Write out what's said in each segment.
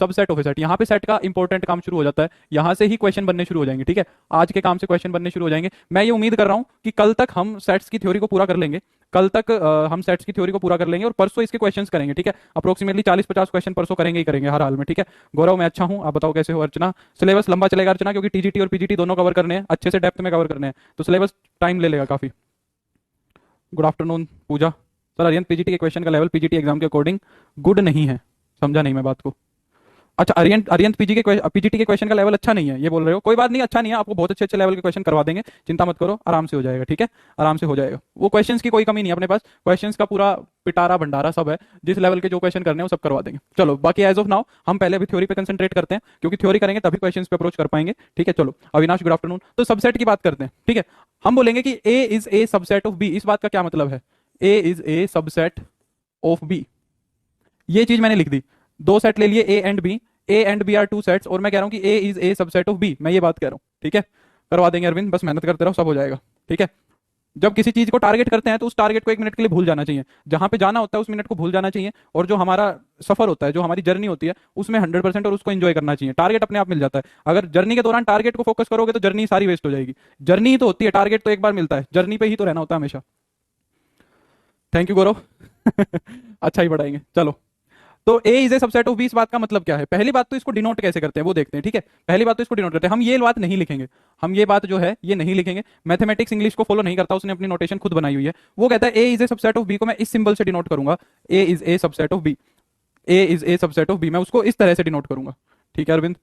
Subset of A set. यहाँ पे set का इंपॉर्टेंट काम शुरू हो जाता है, यहाँ से ही क्वेश्चन बनने शुरू हो जाएंगे। ठीक है, आज के काम से क्वेश्चन बनने शुरू हो जाएंगे। मैं ये उम्मीद कर रहा हूँ कि कल तक हम सेट्स की थ्योरी को पूरा कर लेंगे, कल तक हम सेट्स की थ्योरी को पूरा कर लेंगे और परसों इसके क्वेश्चंस करेंगे। ठीक है, अप्रोक्सीमेटली 40-50 क्वेश्चन परसों करेंगे ही करेंगे हर हाल में। ठीक है गौरव, मैं अच्छा हूँ, आप बताओ कैसे हो? अर्चना, सिलेबस लंबा चलेगा अर्चना, क्योंकि टीजीटी और पीजीटी दोनों कवर करने हैं, अच्छे से डेप्थ में कवर करने हैं, तो सिलेबस टाइम ले लेगा काफी। गुड आफ्टरनून पूजा। सर अरियंत, पीजीटी के क्वेश्चन का लेवल पीजीटी एग्जाम के अकॉर्डिंग गुड नहीं है। समझा नहीं मैं बात को। अच्छा, अरियंत अरियंत पीजीटी के क्वेश्चन का लेवल अच्छा नहीं है ये बोल रहे हो? कोई बात नहीं, अच्छा नहीं है, आपको बहुत अच्छे अच्छे लेवल के क्वेश्चन करवा देंगे, चिंता मत करो, आराम से हो जाएगा। ठीक है, आराम से हो जाएगा, वो क्वेश्चंस की कोई कमी नहीं है अपने पास, क्वेश्चंस का पूरा पिटारा भंडारा सब है, जिस लेवल के जो क्वेश्चन करने हैं वो सब करवा देंगे। चलो बाकी एज ऑफ नाउ हम पहले अभी थ्योरी पे कंसंट्रेट करते हैं, क्योंकि थ्योरी करेंगे तभी क्वेश्चंस पे अप्रोच कर पाएंगे। ठीक है, चलो अविनाश गुड आफ्टरनून। तो सबसेट की बात करते हैं। ठीक है, हम बोलेंगे कि A is a subset of B. इस बात का क्या मतलब है? A is a subset of B, ये चीज मैंने लिख दी। दो सेट ले लिए A and B, A and B are two sets, और मैं कह रहा हूं कि A is a subset of B, मैं ये बात कह रहा हूं। ठीक है, करवा देंगे अरविंद, बस मेहनत करते रहो, सब हो जाएगा। ठीक है, जब किसी चीज को टारगेट करते हैं तो उस टारगेट को 1 मिनट के लिए भूल जाना चाहिए, जहां पे जाना होता है उस मिनट को भूल जाना चाहिए, और जो हमारा सफर होता है, जो हमारी जर्नी होती है, उसमें 100% और उसको एंजॉय करना चाहिए। टारगेट अपने आप मिल जाता है, अगर जर्नी के दौरान टारगेट को फोकस करोगे तो जर्नी सारी वेस्ट हो जाएगी। जर्नी ही तो होती है, टारगेट तो एक बार मिलता है, जर्नी पे ही तो रहना होता है हमेशा। Thank you Gaurav. अच्छा ही बढ़ाएंगे। चलो, तो A is a subset of B, इस बात का मतलब क्या है? पहली बात तो इसको डिनोट कैसे करते हैं वो देखते हैं। ठीक है, पहली बात तो इसको डिनोट करते हैं, हम ये बात नहीं लिखेंगे, हम ये बात जो है ये नहीं लिखेंगे। मैथमेटिक्स इंग्लिश को फॉलो नहीं करता, उसने अपनी नोटेशन खुद बनाई हुई है। वो कहता है A is a subset of B को मैं इस सिंबल से डिनोट करूंगा, A is a subset of B, A is a subset of B, मैं उसको इस तरह से डिनोट करूंगा। ठीक है अरविंद,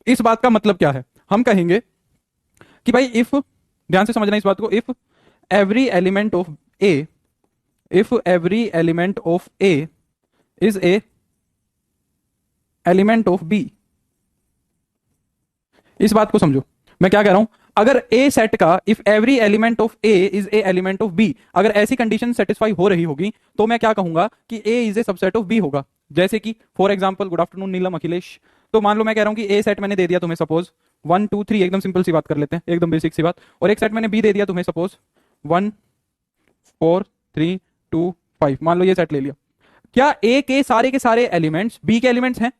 इस बात का मतलब क्या है? हम कहेंगे कि भाई इफ, ध्यान से समझना इस बात को, if every element of A, if every element of A is a element of B, इस बात को समझो मैं क्या कह रहा हूं। अगर ए सेट का if every element of A is a element of B, अगर ऐसी कंडीशन सेटिस्फाई हो रही होगी तो मैं क्या कहूंगा कि A is a subset of B होगा। जैसे कि for example, good afternoon Neelam Akhilesh, तो मान लो मैं कह रहा हूं कि ए सेट मैंने दे दिया तुम्हें, सपोज 1 2 3, एकदम सिंपल सी बात कर लेते हैं, एकदम बेसिक सी बात, और एक सेट मैंने बी दे दिया तुम्हें, सपोज 1 4 3 2 5, मान लो ये सेट ले लिया। क्या ए के सारे एलिमेंट्स बी के एलिमेंट्स हैं?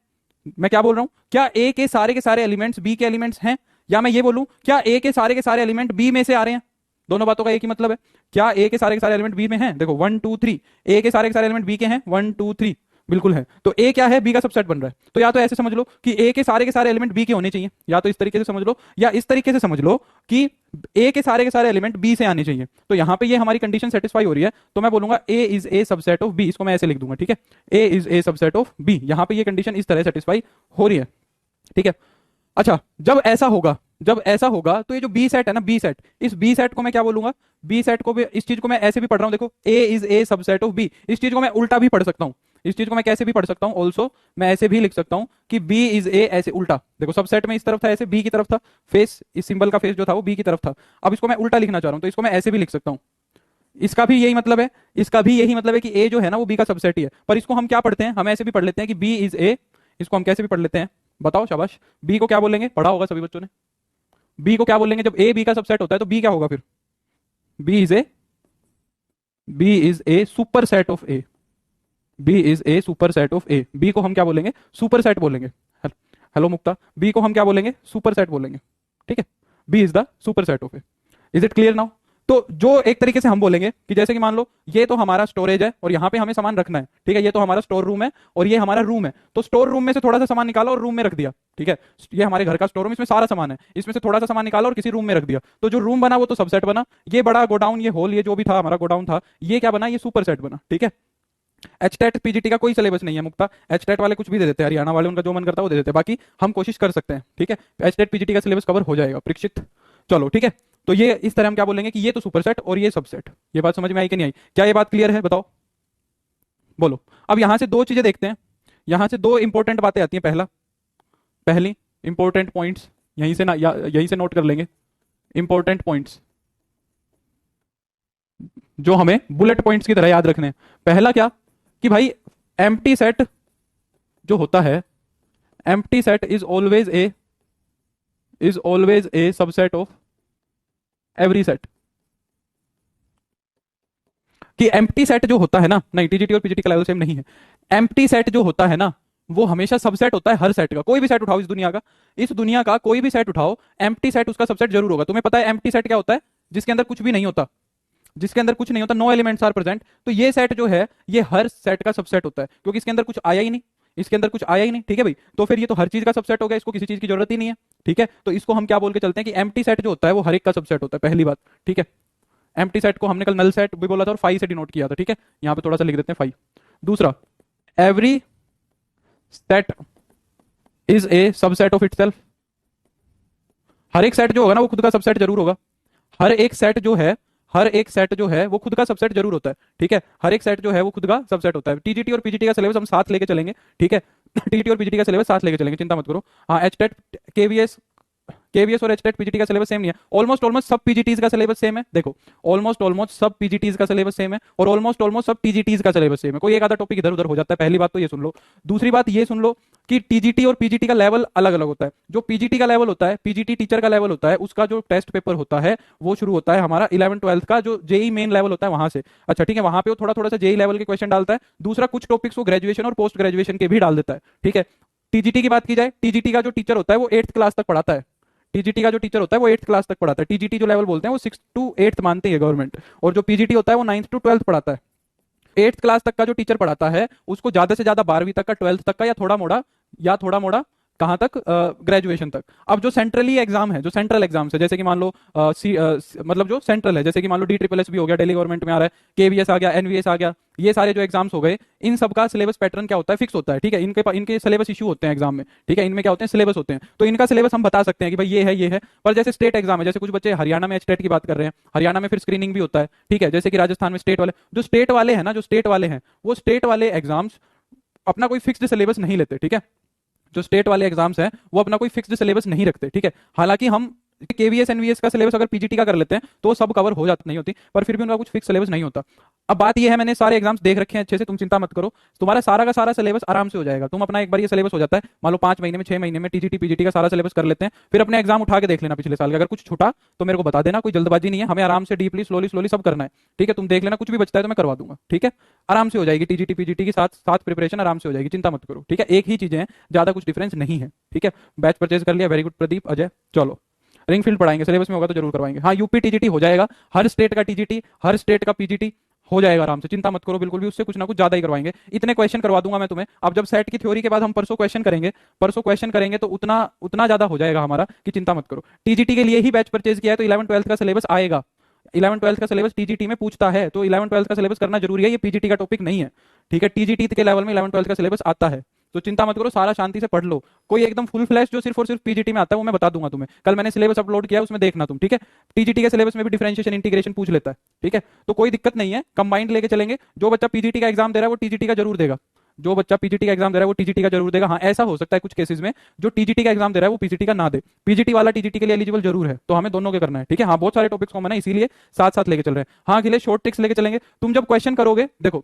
मैं क्या बोल रहा हूं, क्या ए के सारे एलिमेंट्स बी के एलिमेंट्स हैं? या मैं ये बोलूं, क्या ए के सारे एलिमेंट बी में से आ रहे हैं? दोनों बातों का एक ही मतलब है। क्या ए के सारे एलिमेंट बी में हैं? देखो 1 2 3, ए के सारे एलिमेंट बी के हैं, 1 2 3, बिल्कुल है। तो ए क्या है? बी का सबसेट बन रहा है। तो या तो ऐसे समझ लो कि ए के सारे एलिमेंट बी के होने चाहिए, या तो इस तरीके से समझ लो, या इस तरीके से समझ लो कि ए के सारे एलिमेंट बी से आने चाहिए। तो यहां पे ये हमारी कंडीशन सेटिस्फाई हो रही है, तो मैं बोलूंगा A is a subset of B, इसको मैं ऐसे लिख दूंगा। ठीक है, A is a subset of B, यहां पे ये कंडीशन इस तरह सेटिस्फाई हो रही है। ठीक है, अच्छा, जब ऐसा होगा, जब ऐसा होगा तो ये जो बी सेट है ना, बी सेट, इस बी सेट को मैं क्या बोलूंगा? बी सेट को भी, इस चीज को मैं ऐसे भी पढ़ रहा हूं, देखो A is a subset of B, इस चीज को मैं उल्टा भी पढ़ सकता हूं, इस चीज को मैं कैसे भी पढ़ सकता हूं ऑल्सो, मैं ऐसे भी लिख सकता हूं कि बी इज ए, ऐसे उल्टा, देखो सबसेट में इस तरफ था, ऐसे बी की तरफ था, फेस, इस सिंबल का फेस जो था वो बी की तरफ था। अब इसको मैं उल्टा लिखना चाह रहा हूं, तो इसको मैं ऐसे भी लिख सकता हूं। इसका भी यही मतलब है, इसका भी यही मतलब है कि ए जो है ना वो बी का सबसेट ही है। पर इसको हम क्या पढ़ते हैं? हम ऐसे भी पढ़ लेते हैं कि बी इज ए, इसको हम कैसे भी पढ़ लेते हैं, बताओ शाबाश। बी को क्या बोलेंगे? पढ़ा होगा सभी बच्चों ने। बी को क्या बोलेंगे? जब ए बी का सबसेट होता है तो बी क्या होगा फिर? B is a, B is a superset of A, B is a superset of A, B को हम क्या बोलेंगे? सुपर सेट बोलेंगे। हेलो मुक्ता, बी को हम क्या बोलेंगे? सुपर सेट बोलेंगे। ठीक है, B is the superset of A. Is it clear now? तो जो एक तरीके से हम बोलेंगे कि जैसे कि मान लो ये तो हमारा स्टोरेज है और यहाँ पे हमें सामान रखना है, ठीक है, ये तो हमारा स्टोर रूम है और ये हमारा रूम है, तो स्टोर रूम में से थोड़ा सा सामान निकाला और रूम में रख दिया। ठीक है, ये हमारे घर का स्टोर रूम, इसमें सारा सामान है, इसमें से थोड़ा सा सामान निकाला और किसी रूम में रख दिया, तो जो रूम बना वो तो सबसेट बना। ये बड़ा गोडाउन, ये होल, ये जो भी था हमारा गोडाउन था, ये क्या बना? ये सुपर सेट बना। ठीक है, एचटेट पीजीटी का कोई सिलेबस नहीं है मुक्ता, एचटेट वाले कुछ भी दे देते हैं, हरियाणा वाले उनका जो मन करता है वो दे देते हैं, बाकी हम कोशिश कर सकते हैं। ठीक है, एचटेट पीजीटी का सिलेबस कवर हो जाएगा परीक्षित। चलो ठीक है, तो ये इस तरह हम क्या बोलेंगे कि ये तो सुपरसेट और ये सबसेट। ये बात समझ में आई कि नहीं आई? क्या ये बात क्लियर है? बताओ, बोलो। अब यहां से दो चीजें देखते हैं, यहां से दो इंपॉर्टेंट बातें आती हैं। पहली इंपॉर्टेंट पॉइंट्स यहीं से ना, यहीं से नोट कर लेंगे इंपॉर्टेंट पॉइंट्स जो हमें बुलेट पॉइंट्स की तरह याद रखने हैं। पहला क्या कि भाई एम्प्टी सेट जो होता है, empty set is always a subset of every set. कि एम्प्टी सेट जो होता है ना, नहीं टीजीटी और पीजीटी का लेवल सेम नहीं है, एम्प्टी सेट जो होता है ना वो हमेशा सबसेट होता है हर सेट का। कोई भी सेट उठाओ इस दुनिया का कोई भी सेट उठाओ, एम्प्टी सेट उसका सबसेट जरूर होगा। तुम्हें पता है एम्प्टी सेट क्या होता है? जिसके अंदर कुछ भी नहीं होता, जिसके अंदर कुछ नहीं होता, नो एलिमेंट्स आर प्रेजेंट। तो ये सेट जो है ये हर सेट का सबसेट होता है, क्योंकि इसके अंदर कुछ आया ही नहीं, इसके अंदर कुछ आया ही नहीं, ठीक है भाई। तो फिर ये तो हर चीज का सबसेट हो गया, इसको किसी चीज की जरूरत ही नहीं है, ठीक है। तो इसको हम क्या बोल के चलते हैं कि एम्प्टी सेट जो होता है वो हर एक का सबसेट होता है, पहली बात, ठीक है। एम्प्टी सेट को हमने कल नल सेट भी बोला था और फाई से डिनोट किया था, ठीक है। यहाँ पे थोड़ा सा लिख देते हैं फाई। दूसरा, every set is a subset of itself. हर एक सेट जो होगा ना वो खुद का सबसेट जरूर होगा। हर एक सेट जो है, हर एक सेट जो है वो खुद का सबसेट जरूर होता है, ठीक है। हर एक सेट जो है वो खुद का सबसेट होता है। टीजीटी और पीजीटी का सिलेबस हम साथ लेके चलेंगे, ठीक है। टीजीटी और पीजीटी का सिलेबस साथ लेके चलेंगे, चिंता मत करो। हाँ, एचटेट, केवीएस और एचटेट पीजीटी का सिलेबस सेम नहीं है। ऑलमोस्ट सब पीजीटीज का सिलेबस सेम है। देखो, ऑलमोस्ट सब पीजीटीज का सिलेबस सेम है और ऑलमोस्ट सब टीजीटीज का सिलेबस सेम है। कोई एक आधा टॉपिक इधर उधर हो जाता है, पहली बात तो ये सुन लो। दूसरी बात ये सुन लो कि टीजीटी और पीजीटी का लेवल अलग अलग होता है। जो पीजीटी का लेवल होता है, पीजीटी टीचर का लेवल होता है, उसका जो टेस्ट पेपर होता है वो शुरू होता है हमारा 11th-12th का जो जेई मेन लेवल होता है वहां से। अच्छा, ठीक है, वहां पे वो थोड़ा थोड़ा सा जेई लेवल के क्वेश्चन डालता है। दूसरा, कुछ टॉपिक्स वो ग्रेजुएशन और पोस्ट ग्रेजुएशन के भी डाल देता है, ठीक है। टीजीटी की बात की जाए, टीजीटी का जो टीचर होता है वो 8th क्लास तक पढ़ाता है। टीजीटी का जो टीचर होता है वो 8th क्लास तक पढ़ाता है। टीजीटी जो लेवल बोलते हैं वो 6 to 8th मानती है गवर्नमेंट। और जो पीजीटी होता है वो 9th to 12th पढ़ाता है। 8th क्लास तक का जो टीचर पढ़ाता है उसको ज्यादा से ज्यादा 12वीं तक का, 12th तक का, या थोड़ा मोड़ा कहां तक, ग्रेजुएशन तक। अब जो सेंट्रली एग्जाम है, जो सेंट्रल एग्जाम्स है, जैसे कि मान लो मतलब जो सेंट्रल है, जैसे कि मान लो DSSS भी हो गया, दिल्ली गवर्नमेंट में आ रहा है, केवीएस आ गया, एनवीएस आ गया, ये सारे जो एग्जाम्स हो गए, इन सब का सिलेबस पैटर्न क्या होता है? फिक्स होता है, ठीक है। इनके सिलेबस इशू होते हैं एग्जाम में, ठीक है। इनमें क्या होते हैं? सिलेबस होते हैं। तो इनका सिलेबस हम बता सकते हैं कि भाई ये है। पर जैसे स्टेट एग्जाम है, जैसे कुछ बच्चे हरियाणा में स्टेट की बात कर रहे हैं, हरियाणा में फिर स्क्रीनिंग भी होता है, ठीक है। जैसे कि राजस्थान में स्टेट वाले, जो स्टेट वाले हैं ना, जो स्टेट वाले हैं, वो स्टेट वाले एग्जाम्स अपना कोई फिक्स्ड सिलेबस नहीं लेते, ठीक है। जो स्टेट वाले एग्जाम्स हैं वो अपना कोई फिक्स्ड सिलेबस नहीं रखते, ठीक है। हालांकि हम केवीएस एनवीएस का सिलेबस अगर पीजीटी का कर लेते हैं तो सब कवर हो जाती नहीं होती, पर फिर भी उनका कुछ फिक्स सिलेबस नहीं होता। अब बात यह है, मैंने सारे एग्जाम्स देख रखे हैं अच्छे से, तुम चिंता मत करो, तुम्हारा सारा का सारा सिलेबस आराम से हो जाएगा। तुम अपना एक बार ये सिलेबस हो जाता है, मान लो 5 महीने में, 6 महीने में टीजीटी पीजीटी का सारा सिलेबस कर लेते हैं, फिर अपने एग्जाम उठा के देख लेना पिछले साल का। अगर कुछ छूटा तो मेरे को बता देना, कोई जल्दबाजी नहीं है, हमें आराम से डीपली स्लोली स्लोली सब करना है, ठीक है। तुम देख लेना, कुछ भी बचता है तो मैं करवा दूंगा, ठीक है। आराम से हो जाएगी टीजीटी पीजीटी की साथ साथ प्रिपरेशन आराम से हो जाएगी, चिंता मत करो, ठीक है। एक ही चीजें हैं, ज्यादा कुछ डिफरेंस नहीं है, ठीक है। बैच परचेज कर लिया, वेरी गुड प्रदीप, अजय। चलो, रिंग फील्ड पढ़ाएंगे, सिलेबस में होगा तो जरूर करवाएंगे। हाँ, यूपी टीजीटी हो जाएगा, हर स्टेट का टीजीटी, हर स्टेट का पीजीटी हो जाएगा आराम से, चिंता मत करो बिल्कुल भी। उससे कुछ ना कुछ ज्यादा ही करवाएंगे, इतने क्वेश्चन करवा दूंगा मैं तुम्हें। अब जब सेट की थ्योरी के बाद हम परसों क्वेश्चन करेंगे तो उतना उतना ज्यादा हो जाएगा हमारा कि चिंता मत करो। टीजीटी के लिए ही बैच परचेज किया है तो 11th-12th का सिलेबस आएगा। 11th-12th का सिलेबस टीजीटी में पूछता है, तो 11th-12th का सिलेबस करना जरूरी है, ये पीजीटी का टॉपिक नहीं है, ठीक है। टीजीटी के लेवल में 11th-12th का सिलेबस आता है, तो चिंता मत करो, सारा शांति से पढ़ लो। कोई एकदम फुल फ्लैश जो सिर्फ और सिर्फ पीजीटी में आता है वो मैं बता दूंगा तुम्हें, कल मैंने सिलेबस अपलोड किया है उसमें देखना तुम, ठीक है। टीजीटी के सिलेबस में भी डिफरेंशिएशन इंटीग्रेशन पूछ लेता है, ठीक है। तो कोई दिक्कत नहीं है, कंबाइंड लेके चलेंगे। जो बच्चा पीजीटी का एग्जाम दे रहा है वो टीजीटी का जरूर देगा, जो बच्चा पीजीटी का एग्जाम दे रहा है वो टीजीटी का जरूर देगा। हाँ, ऐसा हो सकता है कुछ केसेस में जो टीजीटी का एग्जाम दे रहा है वो पीजीटी का ना दे, पीजीटी वाला टीजीटी के लिए एलिजिबल जरूर है, तो हमें दोनों के करना है, ठीक है। हाँ, बहुत सारे टॉपिक्स कॉमन है, इसीलिए साथ साथ लेके चल रहे हैं। हाँ, अखिलेश, शॉर्ट ट्रिक्स लेके चलेंगे। तुम जब क्वेश्चन करोगे, देखो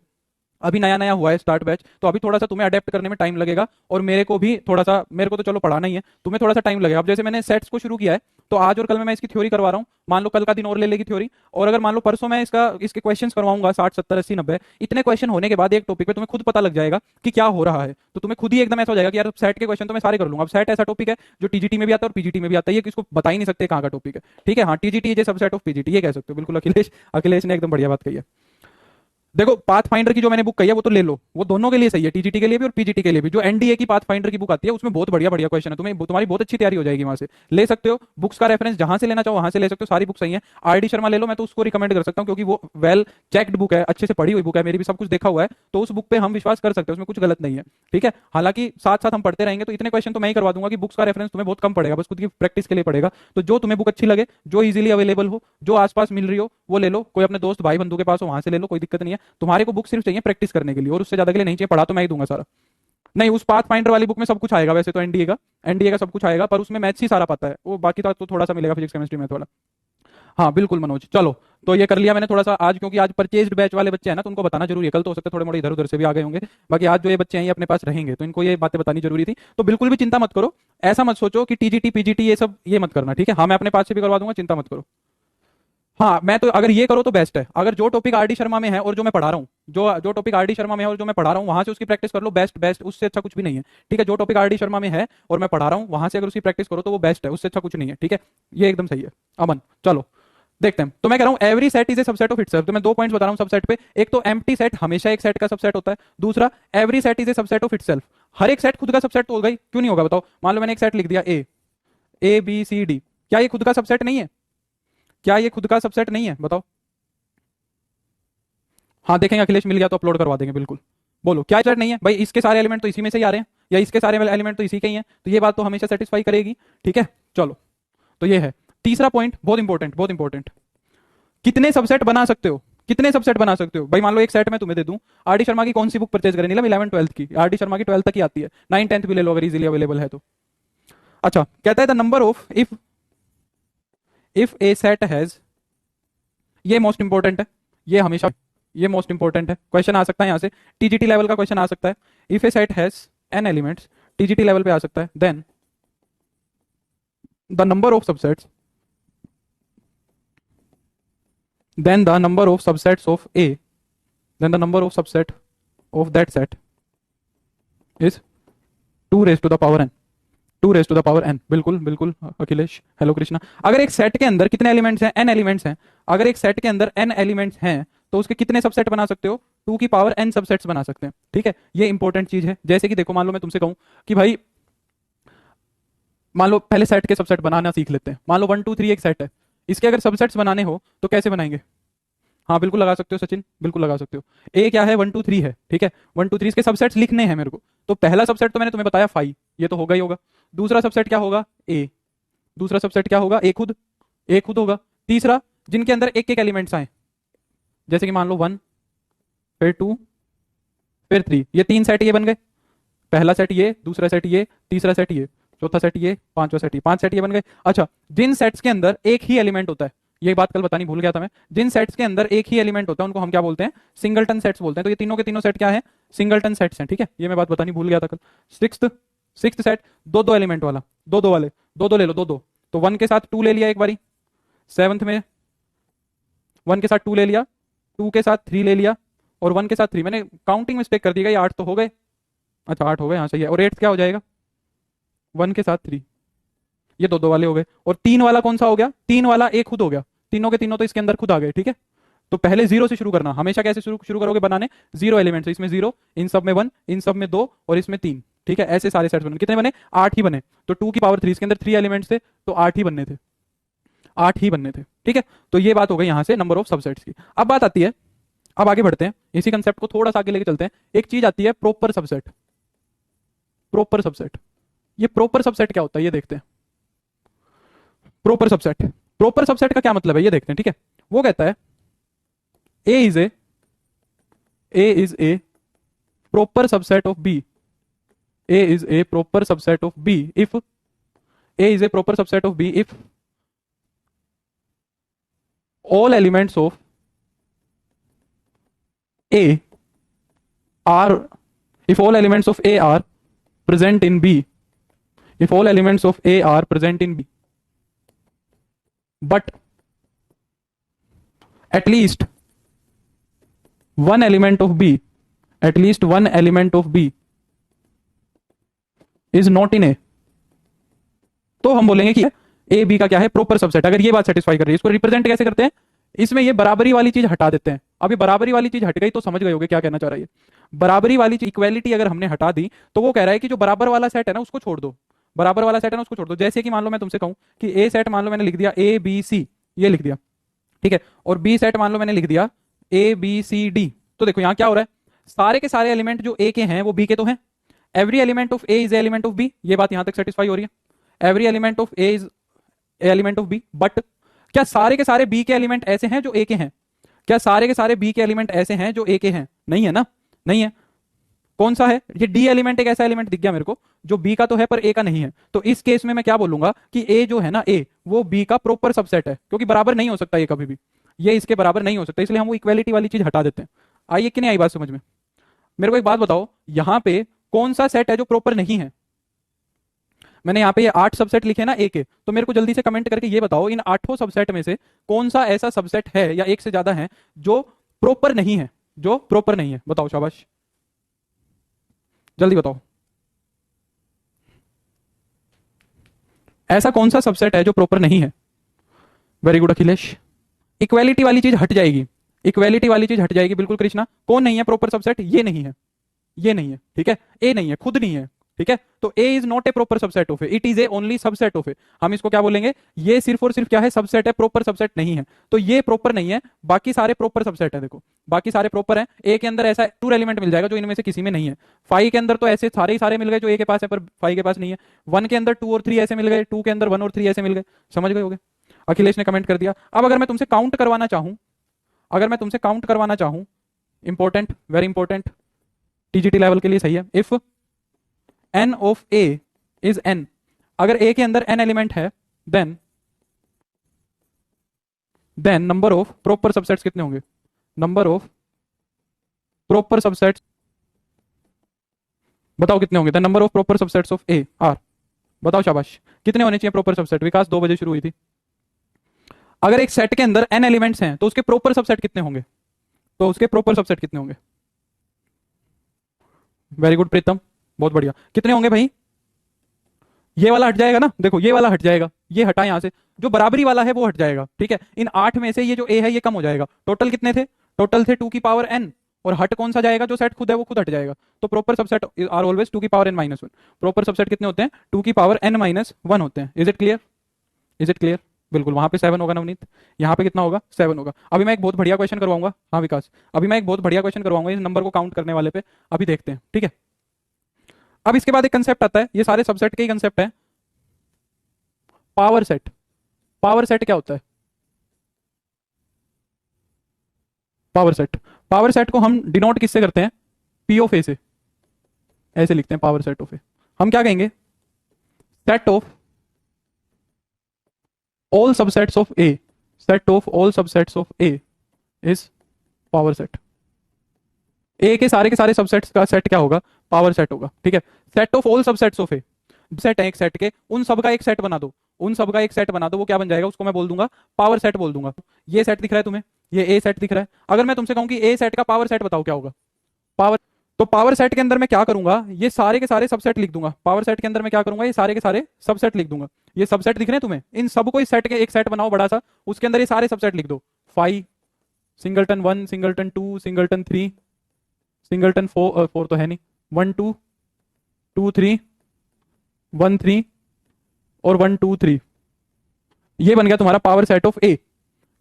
अभी नया नया हुआ है स्टार्ट बैच, तो अभी थोड़ा सा तुम्हें अडेप्ट करने में टाइम लगेगा, और मेरे को भी थोड़ा सा, मेरे को तो चलो पढ़ाना ही है, तुम्हें थोड़ा सा टाइम लगेगा। अब जैसे मैंने सेट्स को शुरू किया है तो आज और कल में मैं इसकी थ्योरी करवा रहा हूँ, मान लो कल का दिन और ले लेगी थ्योरी, और अगर मान लो परसों मैं इसके क्वेश्चंस करवाऊंगा 60 70 80 90, इतने क्वेश्चन होने के बाद एक टॉपिक पे तुम्हें खुद पता लग जाएगा कि क्या हो रहा है। तो तुम्हें खुद ही एकदम ऐसा हो जाएगा कि यार सेट के क्वेश्चन तो मैं सारे कर लूंगा। अब सेट ऐसा टॉपिक है जो टीजीटी में भी आता है और पीजीटी में भी आता है, ये किसको बता ही नहीं सकते कहाँ का टॉपिक है, ठीक है। हाँ, TGT is subset of PGT, ये कह सकते हो बिल्कुल। अखिलेश ने एकदम बढ़िया बात कही है। देखो, पाथ फाइंडर की जो मैंने बुक कही है वो तो ले लो, वो दोनों के लिए सही है, टीजीटी के लिए भी और पीजीटी के लिए भी। जो एनडीए की पाथ फाइंडर की बुक आती है उसमें बहुत बढ़िया बढ़िया क्वेश्चन है, तुम्हारी बहुत अच्छी तैयारी हो जाएगी, वहां से ले सकते हो। बुक्स का रेफरेंस जहां से लेना चाहो वहां से ले सकते हो, सारी बुक सही है। आरडी शर्मा ले लो, मैं तो उसको रिकमेंड कर सकता हूँ, क्योंकि वो वेल चेक्ड बुक है, अच्छे से पढ़ी हुई बुक है, मेरी भी सब कुछ देखा हुआ है, तो उस बुक पे हम विश्वास कर सकते हैं, उसमें कुछ गलत नहीं है, ठीक है। हालांकि साथ साथ हम पढ़ते रहेंगे तो इतने क्वेश्चन तो मैं ही करवा दूंगा कि बुक्स का रेफरेंस तुम्हें बहुत कम पड़ेगा, बस खुद की प्रैक्टिस के लिए पड़ेगा। तो जो तुम्हें बुक अच्छी लगे, जो इजीली अवेलेबल हो, जो आसपास मिल रही हो, वो ले लो। कोई अपने दोस्त भाई बंधु के पास हो वहां से ले लो, कोई दिक्कत नहीं है। तुम्हारे को बुक सिर्फ चाहिए प्रैक्टिस करने के लिए, और उससे ज्यादा के लिए नहीं चाहिए। पढ़ा तो मैं ही दूंगा सारा। नहीं, उस पाथ फाइंडर वाली बुक में सब कुछ आएगा, वैसे तो एनडीए का सब कुछ आएगा, पर उसमें मैथ्स ही सारा पता है, वो बाकी तो थोड़ा सा मिलेगा, फिजिक्स केमिस्ट्री में थोड़ा। हाँ बिल्कुल मनोज, चलो तो ये कर लिया मैंने थोड़ा सा आज, क्योंकि आज परचेज्ड बैच वाले बच्चे हैं ना, तो उनको बताना जरूरी है। कल तो हो सकता है थोड़े मोड़े इधर उधर से भी आ गए होंगे, बाकी आज जो ये बच्चे हैं ये अपने पास रहेंगे, तो इनको ये बातें बतानी जरूरी थी। तो बिल्कुल भी चिंता मत करो, ऐसा मत सोचो कि टीजीटी पीजीटी ये सब ये मत करना, ठीक है। हाँ, मैं अपने पास से भी करवा दूंगा, चिंता मत करो। हाँ, मैं तो अगर ये करो तो बेस्ट है। अगर जो टॉपिक आरडी शर्मा में है और जो मैं पढ़ा रहा हूँ, जो टॉपिक आर डी शर्मा में है और जो मैं पढ़ा रहा हूँ वहां से उसकी प्रैक्टिस कर लो, बेस्ट बेस्ट, उससे अच्छा कुछ भी नहीं है। ठीक है, जो टॉपिक आर डी शर्मा में है और मैं पढ़ा रहा हूँ वहां से अगर उसकी प्रैक्टिस करो तो वो बेस्ट है, उससे अच्छा कुछ नहीं है। ठीक है, ये एकदम सही है। अमन चलो देखते हैं। तो मैं कह रहा हूं every set is a subset of itself. तो मैं 2 पॉइंट्स बता रहा हूं सबसेट पे। एक तो एम्प्टी सेट हमेशा एक सेट का सबसेट होता है, दूसरा every set is a subset of itself. हर एक सेट खुद का सबसेट तो होगा ही, क्यों नहीं होगा बताओ। मान लो मैंने एक सेट लिख दिया ए बी सी डी, क्या ये खुद का सबसेट नहीं है? क्या ये खुद का सबसेट नहीं है बताओ। हाँ देखेंगे, अखिलेश मिल गया तो अपलोड करवा देंगे बिल्कुल। बोलो क्या सेट नहीं है भाई, इसके सारे एलिमेंट तो इसी में से ही आ रहे हैं, या इसके सारे एलिमेंट तो इसी के ही हैं, तो ये बात तो हमेशा सेटिस्फाई करेगी। ठीक है चलो, तो ये है तीसरा पॉइंट, बहुत इंपॉर्टेंट बहुत इंपॉर्टेंट। कितने सबसेट बना सकते हो, कितने सबसेट बना सकते हो भाई। मान लो एक सेट मैं तुम्हें दे दूं, आर डी शर्मा की कौन सी बुक परचेज करें, नीलम 11 12th की, आर डी शर्मा की 12th तक ही आती है, 9 10th भी ले लो अगर इजीली अवेलेबल है तो। अच्छा कहता है the number of if a set has, ये मोस्ट इंपॉर्टेंट है, ये हमेशा, ये मोस्ट इंपॉर्टेंट है, क्वेश्चन आ सकता है यहां से, टीजीटी लेवल का क्वेश्चन आ सकता है। If a set has N elements, TGT level पे आ सकता है, then the number of subsets, then the number of subsets of A, then the number of subset of that set is 2 raised to the power n, 2 raised to the power n। बिल्कुल बिल्कुल Akhilesh, hello Krishna. अगर एक set के अंदर कितने elements हैं, n elements हैं, अगर एक सेट के अंदर n एलिमेंट्स हैं तो उसके कितने सबसेट बना सकते हो, 2 की पावर n सबसेट्स बना सकते हैं। ठीक है, ये इंपॉर्टेंट चीज है। जैसे कि देखो मान लो मैं तुमसे कहूं कि भाई मान लो पहले सेट के सबसेट बनाना सीख लेते हैं। मान लो 1 2 3 एक सेट है, इसके अगर सबसेट्स बनाने हो तो कैसे बनाएंगे। हाँ बिल्कुल लगा सकते हो सचिन, बिल्कुल लगा सकते हो। ए क्या है 1 2 3 है, ठीक है 1 2 3 इसके सबसेट्स लिखने हैं मेरे को। तो पहला सबसेट तो मैंने तुम्हें बताया 5, ये तो होगा ही होगा। दूसरा सबसेट क्या होगा ए, दूसरा सबसेट क्या होगा ए खुद, ए खुद होगा। तीसरा जिनके अंदर एक एक एलिमेंट्स आए, जैसे कि मान लो 1 फिर 2 फिर 3, ये 3 सेट ये बन गए। पहला सेट ये, दूसरा सेट ये, तीसरा सेट ये, चौथा सेट ये, पांचवा सेट ये, 5 सेट ये बन गए। अच्छा जिन सेट्स के अंदर एक ही एलिमेंट होता है, ये बात कल बतानी भूल गया था मैं, जिन सेट्स के अंदर एक ही एलिमेंट होता है उनको हम क्या बोलते हैं, सिंगलटन सेट्स बोलते हैं। तो ये तीनों के तीनों सेट क्या है, सिंगलटन सेट्स हैं। ठीक है, ये मैं बात बतानी भूल गया था कल। सिक्स्थ सेट दो दो एलिमेंट वाला, दो दो वाले, दो दो ले लो, दो दो, तो 1 के साथ 2 ले लिया एक बारी, 7th में 1 के साथ 2 ले लिया, 2 के साथ 3 ले लिया, और 1 के साथ 3, मैंने काउंटिंग मिस्टेक कर दी, ये 8 तो हो गए। अच्छा 8 हो गए, हाँ सही है। और 8th क्या हो जाएगा, 1 के साथ 3, ये दो दो वाले हो गए। और 3 वाला कौन सा हो गया, 3 वाला एक खुद हो गया, तीनों के तीनों तो इसके अंदर खुद आ गए। ठीक है, तो पहले 0 से शुरू करना, हमेशा कैसे शुरू करोगे बनाने, 0 एलिमेंट्स, इसमें 0, इन सब में 1, इन सब में 2 और इसमें 3। ठीक है, ऐसे सारे सेट्स बने, कितने बने, 8 ही बने। तो 2 की पावर 3, इसके अंदर 3 एलिमेंट्स थे तो 8 ही बनने थे, 8 ही बनने थे। ठीक है, तो ये बात हो गई यहां से नंबर ऑफ सबसेट्स की। अब बात आती है, अब आगे बढ़ते हैं, इसी कंसेप्ट को थोड़ा सा आगे लेके चलते हैं। एक चीज आती है प्रॉपर सबसेट, प्रॉपर सबसेट। ये प्रॉपर सबसेट क्या होता है ये देखते हैं। प्रॉपर सबसेट, प्रॉपर सबसेट का क्या मतलब है ये देखते हैं। ठीक है, वो कहता है A is a proper subset of B, A is a proper subset of B if, A is a proper subset of B if all elements of A are, if all elements of A are present in B, if all elements of A are present in B, but at least one element of B, at least one element of B is not in A, तो हम बोलेंगे कि A B का क्या है proper subset. अगर ये बात सेटिस्फाई कर रही है, इसको रिप्रेजेंट कैसे करते हैं, इसमें ये बराबरी वाली चीज हटा देते हैं। अभी बराबरी वाली चीज हट गई तो समझ गए होगे क्या कहना चाह रहा है। बराबरी वाली चीज, इक्वालिटी अगर हमने हटा दी तो वो कह रहा है कि जो बराबर वाला सेट है ना उसको छोड़ दो, बराबर वाला सेट है ना उसको छोड़ दो। जैसे कि मान लो मैं तुमसे कहूं कि ए सेट मान लो मैंने लिख दिया ए बी सी, ये लिख दिया, ठीक है, और बी सेट मान लो मैंने लिख दिया ए बी सी डी। तो देखो यहाँ क्या हो रहा है, सारे के सारे एलिमेंट जो ए के हैं वो बी के तो हैं। Every element of A is element of B, ये बात यहां तक सेटिस्फाई हो रही है। Every element of A is element of B, but क्या सारे के सारे बी के एलिमेंट ऐसे हैं जो ए के हैं, क्या सारे के सारे बी के एलिमेंट ऐसे हैं जो ए के हैं, नहीं है ना, नहीं है। कौन सा है ये डी एलिमेंट, एक ऐसा एलिमेंट दिख गया मेरे को जो बी का तो है पर ए का नहीं है। तो इस केस में मैं क्या बोलूंगा कि ए जो है ना, ए वो बी का प्रॉपर सबसेट है, क्योंकि बराबर नहीं हो सकता ये कभी भी, ये इसके बराबर नहीं हो सकता, इसलिए हम वो इक्वालिटी वाली चीज हटा देते हैं। आइए कि नहीं आई बात समझ में। मेरे को एक बात बताओ, यहां पे कौन सा सेट है जो प्रॉपर नहीं है। मैंने यहाँ पे ये 8 सबसेट लिखे ना ए के, तो मेरे को जल्दी से कमेंट करके ये बताओ इन 8 सबसेट में से कौन सा ऐसा सबसेट है या एक से ज्यादा है जो प्रॉपर नहीं है, जो प्रॉपर नहीं है? बताओ, शाबाश, जल्दी बताओ। ऐसा कौन सा सबसेट है जो प्रॉपर नहीं है? Very good Akhilesh. इक्वालिटी वाली चीज हट जाएगी, इक्वालिटी वाली चीज हट जाएगी, बिल्कुल कृष्णा। कौन नहीं है प्रॉपर सबसेट? ये नहीं है, ये नहीं है, ठीक है, ए नहीं है, खुद नहीं है, ठीक है। तो A is not a proper subset of A, it is a only subset of A. हम इसको क्या बोलेंगे? ये सिर्फ और सिर्फ क्या है? सबसेट है, प्रॉपर सबसेट नहीं है। तो ये प्रॉपर नहीं है, बाकी सारे प्रॉपर सबसेट है। देखो बाकी सारे प्रॉपर हैं। ए के अंदर ऐसा टू एलिमेंट मिल जाएगा जो इनमें से किसी में नहीं है। फाइव के अंदर तो ऐसे सारे ही सारे मिल गए जो ए के पास है पर फाइव के पास नहीं है। वन के अंदर टू और थ्री ऐसे मिल गए, टू के अंदर वन और थ्री ऐसे मिल गए। समझ गए होगे? अखिलेश ने कमेंट कर दिया। अब अगर मैं तुमसे काउंट करवाना चाहूं, अगर मैं तुमसे काउंट करवाना चाहूं, important, very important, TGT level के लिए सही है। If n of a is n, अगर a के अंदर n एलिमेंट है, then number of proper subsets कितने होंगे? नंबर ऑफ प्रॉपर सबसेट्स बताओ कितने होंगे? Then number of proper subsets of a are, बताओ शाबाश, कितने होने चाहिए प्रॉपर सबसेट? विकास 2 बजे शुरू हुई थी। अगर एक सेट के अंदर n एलिमेंट्स हैं तो उसके प्रॉपर सबसेट कितने होंगे? तो उसके प्रॉपर सबसेट कितने होंगे? वेरी गुड प्रीतम, बहुत बढ़िया। कितने होंगे भाई? ये वाला हट जाएगा ना, देखो ये वाला हट जाएगा, ये हटा यहां से, जो बराबरी वाला है वो हट जाएगा, ठीक है। इन 8 में से ये जो ए है ये कम हो जाएगा। टोटल कितने थे? टोटल थे 2 की पावर n, और हट कौन सा जाएगा? जो सेट खुद है वो खुद हट जाएगा। तो प्रॉपर सबसेट आर ऑलवेज 2 की power n minus one. Proper subset कितने होते हैं? 2 की पावर n माइनस वन होते हैं। Is it clear? Is it clear? बिल्कुल। वहां पे 7 होगा नवनीत, यहाँ पे कितना होगा? 7 होगा। अभी मैं एक बहुत बढ़िया क्वेश्चन करवाऊंगा, हाँ विकास, अभी मैं एक बहुत बढ़िया क्वेश्चन करवाऊंगा इस नंबर को काउंट करने वाले पे, अभी देखते हैं, ठीक है। अब इसके बाद एक कंसेप्ट आता है, ये सारे सबसेट के ही कंसेप्ट है, पावर सेट। पावर सेट क्या होता है? पावर सेट, पावर सेट को हम डिनोट किससे करते हैं? पी ऑफ ए से, ऐसे लिखते हैं पावर सेट ऑफ ए। हम क्या कहेंगे? Set of all subsets of A, set of all subsets of A is power set. A के सारे सबसेट्स का सेट क्या होगा? पावर सेट होगा, ठीक है। Set of all subsets of A, set है एक सेट के, उन सब का एक सेट बना दो, उन सब का एक सेट बना दो, वो क्या बन जाएगा? उसको मैं बोल दूंगा पावर सेट बोल दूंगा। ये सेट दिख रहा है तुम्हें, ये ए सेट दिख रहा है। अगर मैं तुमसे कहूं कि ए सेट का पावर सेट बताओ, क्या होगा? पावर, तो पावर सेट के अंदर मैं क्या करूंगा? ये सारे के सारे सबसेट लिख दूंगा। पावर सेट के अंदर मैं क्या करूंगा? ये सारे के सारे सबसेट लिख दूंगा। ये सबसेट दिख रहे हैं तुम्हें, इन सबको इस सेट के एक सेट बनाओ बड़ा सा, उसके अंदर ये सारे सबसेट लिख दो। 5 सिंगलटन 1 सिंगलटन 2 सिंगलटन 3 सिंगलटन 4, 4 तो है नहीं, 1 2 2 3 1 3 और 1 2 3। ये बन गया तुम्हारा पावर सेट ऑफ ए।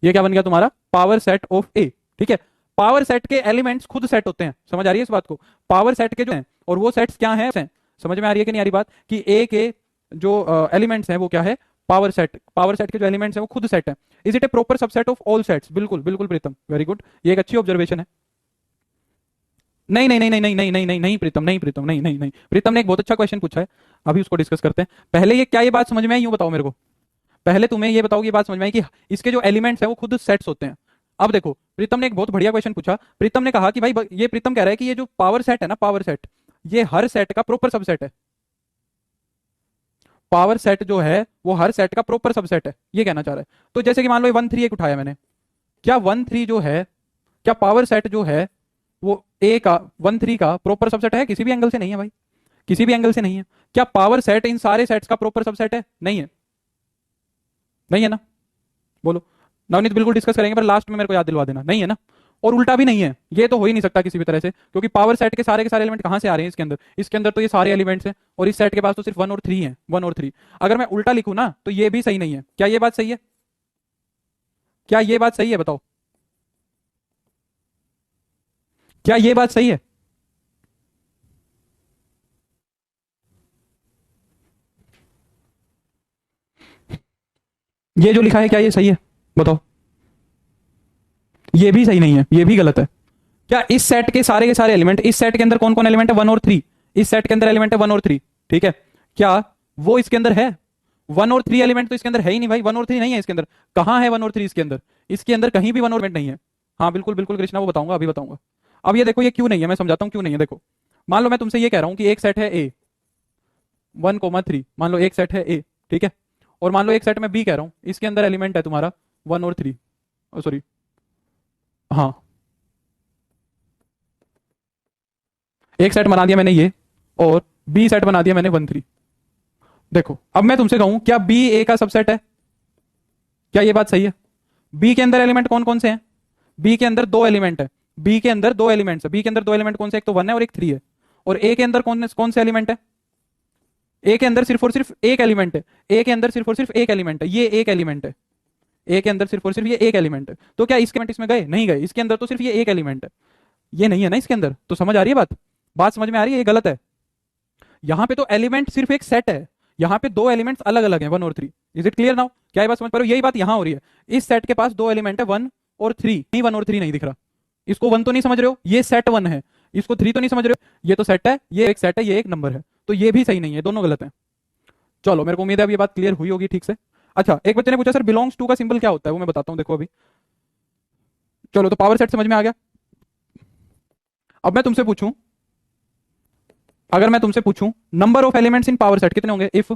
ये क्या बन गया तुम्हारा? पावर सेट ऑफ ए, ठीक है। पावर सेट के एलिमेंट्स खुद सेट होते हैं, समझ आ रही है इस बात को? पावर सेट के जो हैं, और वो सेट्स क्या हैं? समझ में आ रही है कि नहीं आ रही बात? कि ए के जो एलिमेंट्स हैं वो क्या है? Power set. पावर सेट के जो एलिमेंट्स हैं वो खुद सेट है। Is it A proper subset of all sets? बिल्कुल बिल्कुल प्रीतम, वेरी गुड, ये एक अच्छी ऑब्जर्वेशन है। नहीं नहीं नहीं नहीं नहीं नहीं नहीं नहीं नहीं प्रीतम, नहीं प्रीतम, नहीं नहीं नहीं, प्रीतम ने एक बहुत अच्छा क्वेश्चन पूछा है, अभी उसको डिस्कस करते हैं। पहले ये क्या, ये बात समझ में आई? यूं बताओ मेरे को, पहले तुम्हें ये बताओ कि ये बात समझ में आई कि इसके जो एलिमेंट्स हैं वो खुद सेट्स होते हैं। अब देखो प्रीतम ने एक बहुत बढ़िया क्वेश्चन पूछा। प्रीतम ने कहा कि भाई, ये प्रीतम कह रहा है कि ये जो पावर सेट है ना, पावर सेट, ये हर सेट का प्रॉपर सबसेट है। पावर सेट जो है वो हर सेट का प्रॉपर सबसेट है, ये कहना चाह रहा है। तो जैसे कि मान लो 1 3 एक उठाया मैंने, क्या 1 3 जो है, क्या पावर सेट जो है वो ए का 1 3 का प्रॉपर सबसेट है? किसी भी एंगल से नहीं है भाई, किसी भी एंगल से नहीं है। क्या पावर सेट इन सारे सेट्स का प्रॉपर सबसेट है? नहीं है, नहीं है ना? बोलो। नवनीत बिल्कुल डिस्कस करेंगे, पर लास्ट में मेरे को याद दिलवा देना, नहीं है ना? और उल्टा भी नहीं है, ये तो हो ही नहीं सकता किसी भी तरह से, क्योंकि पावर सेट के सारे एलिमेंट कहां से आ रहे हैं? इसके अंदर, इसके अंदर तो ये सारे एलिमेंट्स हैं, और इस सेट के पास तो सिर्फ 1 और 3 है, 1 और 3। अगर मैं उल्टा लिखूं ना तो ये भी सही नहीं है। क्या ये बात सही है? क्या ये बात सही है? बताओ, क्या ये बात सही है? ये जो लिखा है क्या ये सही है? बताओ। ये भी सही नहीं है, ये भी गलत है। क्या इस सेट के सारे एलिमेंट, इस सेट के अंदर कौन कौन एलिमेंट है? 1 और 3। इस सेट के अंदर एलिमेंट है 1 और 3, ठीक है। क्या वो इसके अंदर है? 1 और 3 एलिमेंट तो इसके अंदर है ही नहीं भाई, 1 और 3 नहीं है इसके अंदर। कहां है 1 और 3 इसके अंदर? इसके अंदर कहीं भी 1 और एलिमेंट नहीं है। हाँ बिल्कुल बिल्कुल कृष्णा, वो बताऊंगा, अभी बताऊंगा। अब ये देखो, ये क्यों नहीं है, मैं समझाता हूं क्यों नहीं है। देखो, मान लो मैं तुमसे ये कह रहा हूं कि एक सेट है ए 1 3, मान लो एक सेट है ए, ठीक है। और मान लो एक सेट में बी कह रहा हूं, इसके अंदर एलिमेंट है तुम्हारा 1 और 3, सॉरी, हाँ एक सेट बना दिया मैंने ये, और बी सेट बना दिया मैंने 1 3। देखो अब मैं तुमसे कहूं क्या बी ए का सबसेट है? क्या ये बात सही है? बी के अंदर एलिमेंट कौन कौन से हैं? बी के अंदर दो एलिमेंट है, बी के अंदर दो एलिमेंट्स है, बी के अंदर दो एलिमेंट कौन से? एक तो 1 है और एक 3 है। और ए के अंदर कौन कौन से एलिमेंट है? ए के अंदर सिर्फ और सिर्फ एक एलिमेंट है, ए के अंदर सिर्फ और सिर्फ एक एलिमेंट है, ये एक एलिमेंट है। ए के अंदर सिर्फ और सिर्फ ये एक एलिमेंट है। तो क्या इसके एलिमेंट इसमें गए? नहीं गए। इसके अंदर तो सिर्फ ये एक एलिमेंट है, ये नहीं है ना इसके अंदर। तो समझ आ रही है बात? बात समझ में आ रही है? ये गलत है। यहां पे तो एलिमेंट सिर्फ एक सेट है, यहां पे दो एलिमेंट्स अलग अलग हैं, 1 और 3। Is it clear now? क्या ये बात समझ पा रहे हो? यही बात यहां हो रही है। इस सेट के पास दो एलिमेंट है, 1 और 3। नहीं 1 और 3 नहीं दिख रहा। इसको 1 तो नहीं समझ रहे हो, ये सेट 1 है। इसको 3 तो नहीं समझ रहे हो, ये तो सेट है, ये एक सेट है, ये एक नंबर है। तो ये भी सही नहीं है, दोनों गलत है। चलो मेरे को उम्मीद है अब ये बात क्लियर हुई होगी ठीक से। अच्छा, एक बच्चे ने पूछा सर बिलोंग्स टू का सिंबल क्या होता है? वो मैं बताता हूं, देखो अभी। चलो तो पावर सेट समझ में आ गया। अब मैं तुमसे पूछूं, अगर मैं तुमसे पूछूं number of elements in power set कितने होंगे? If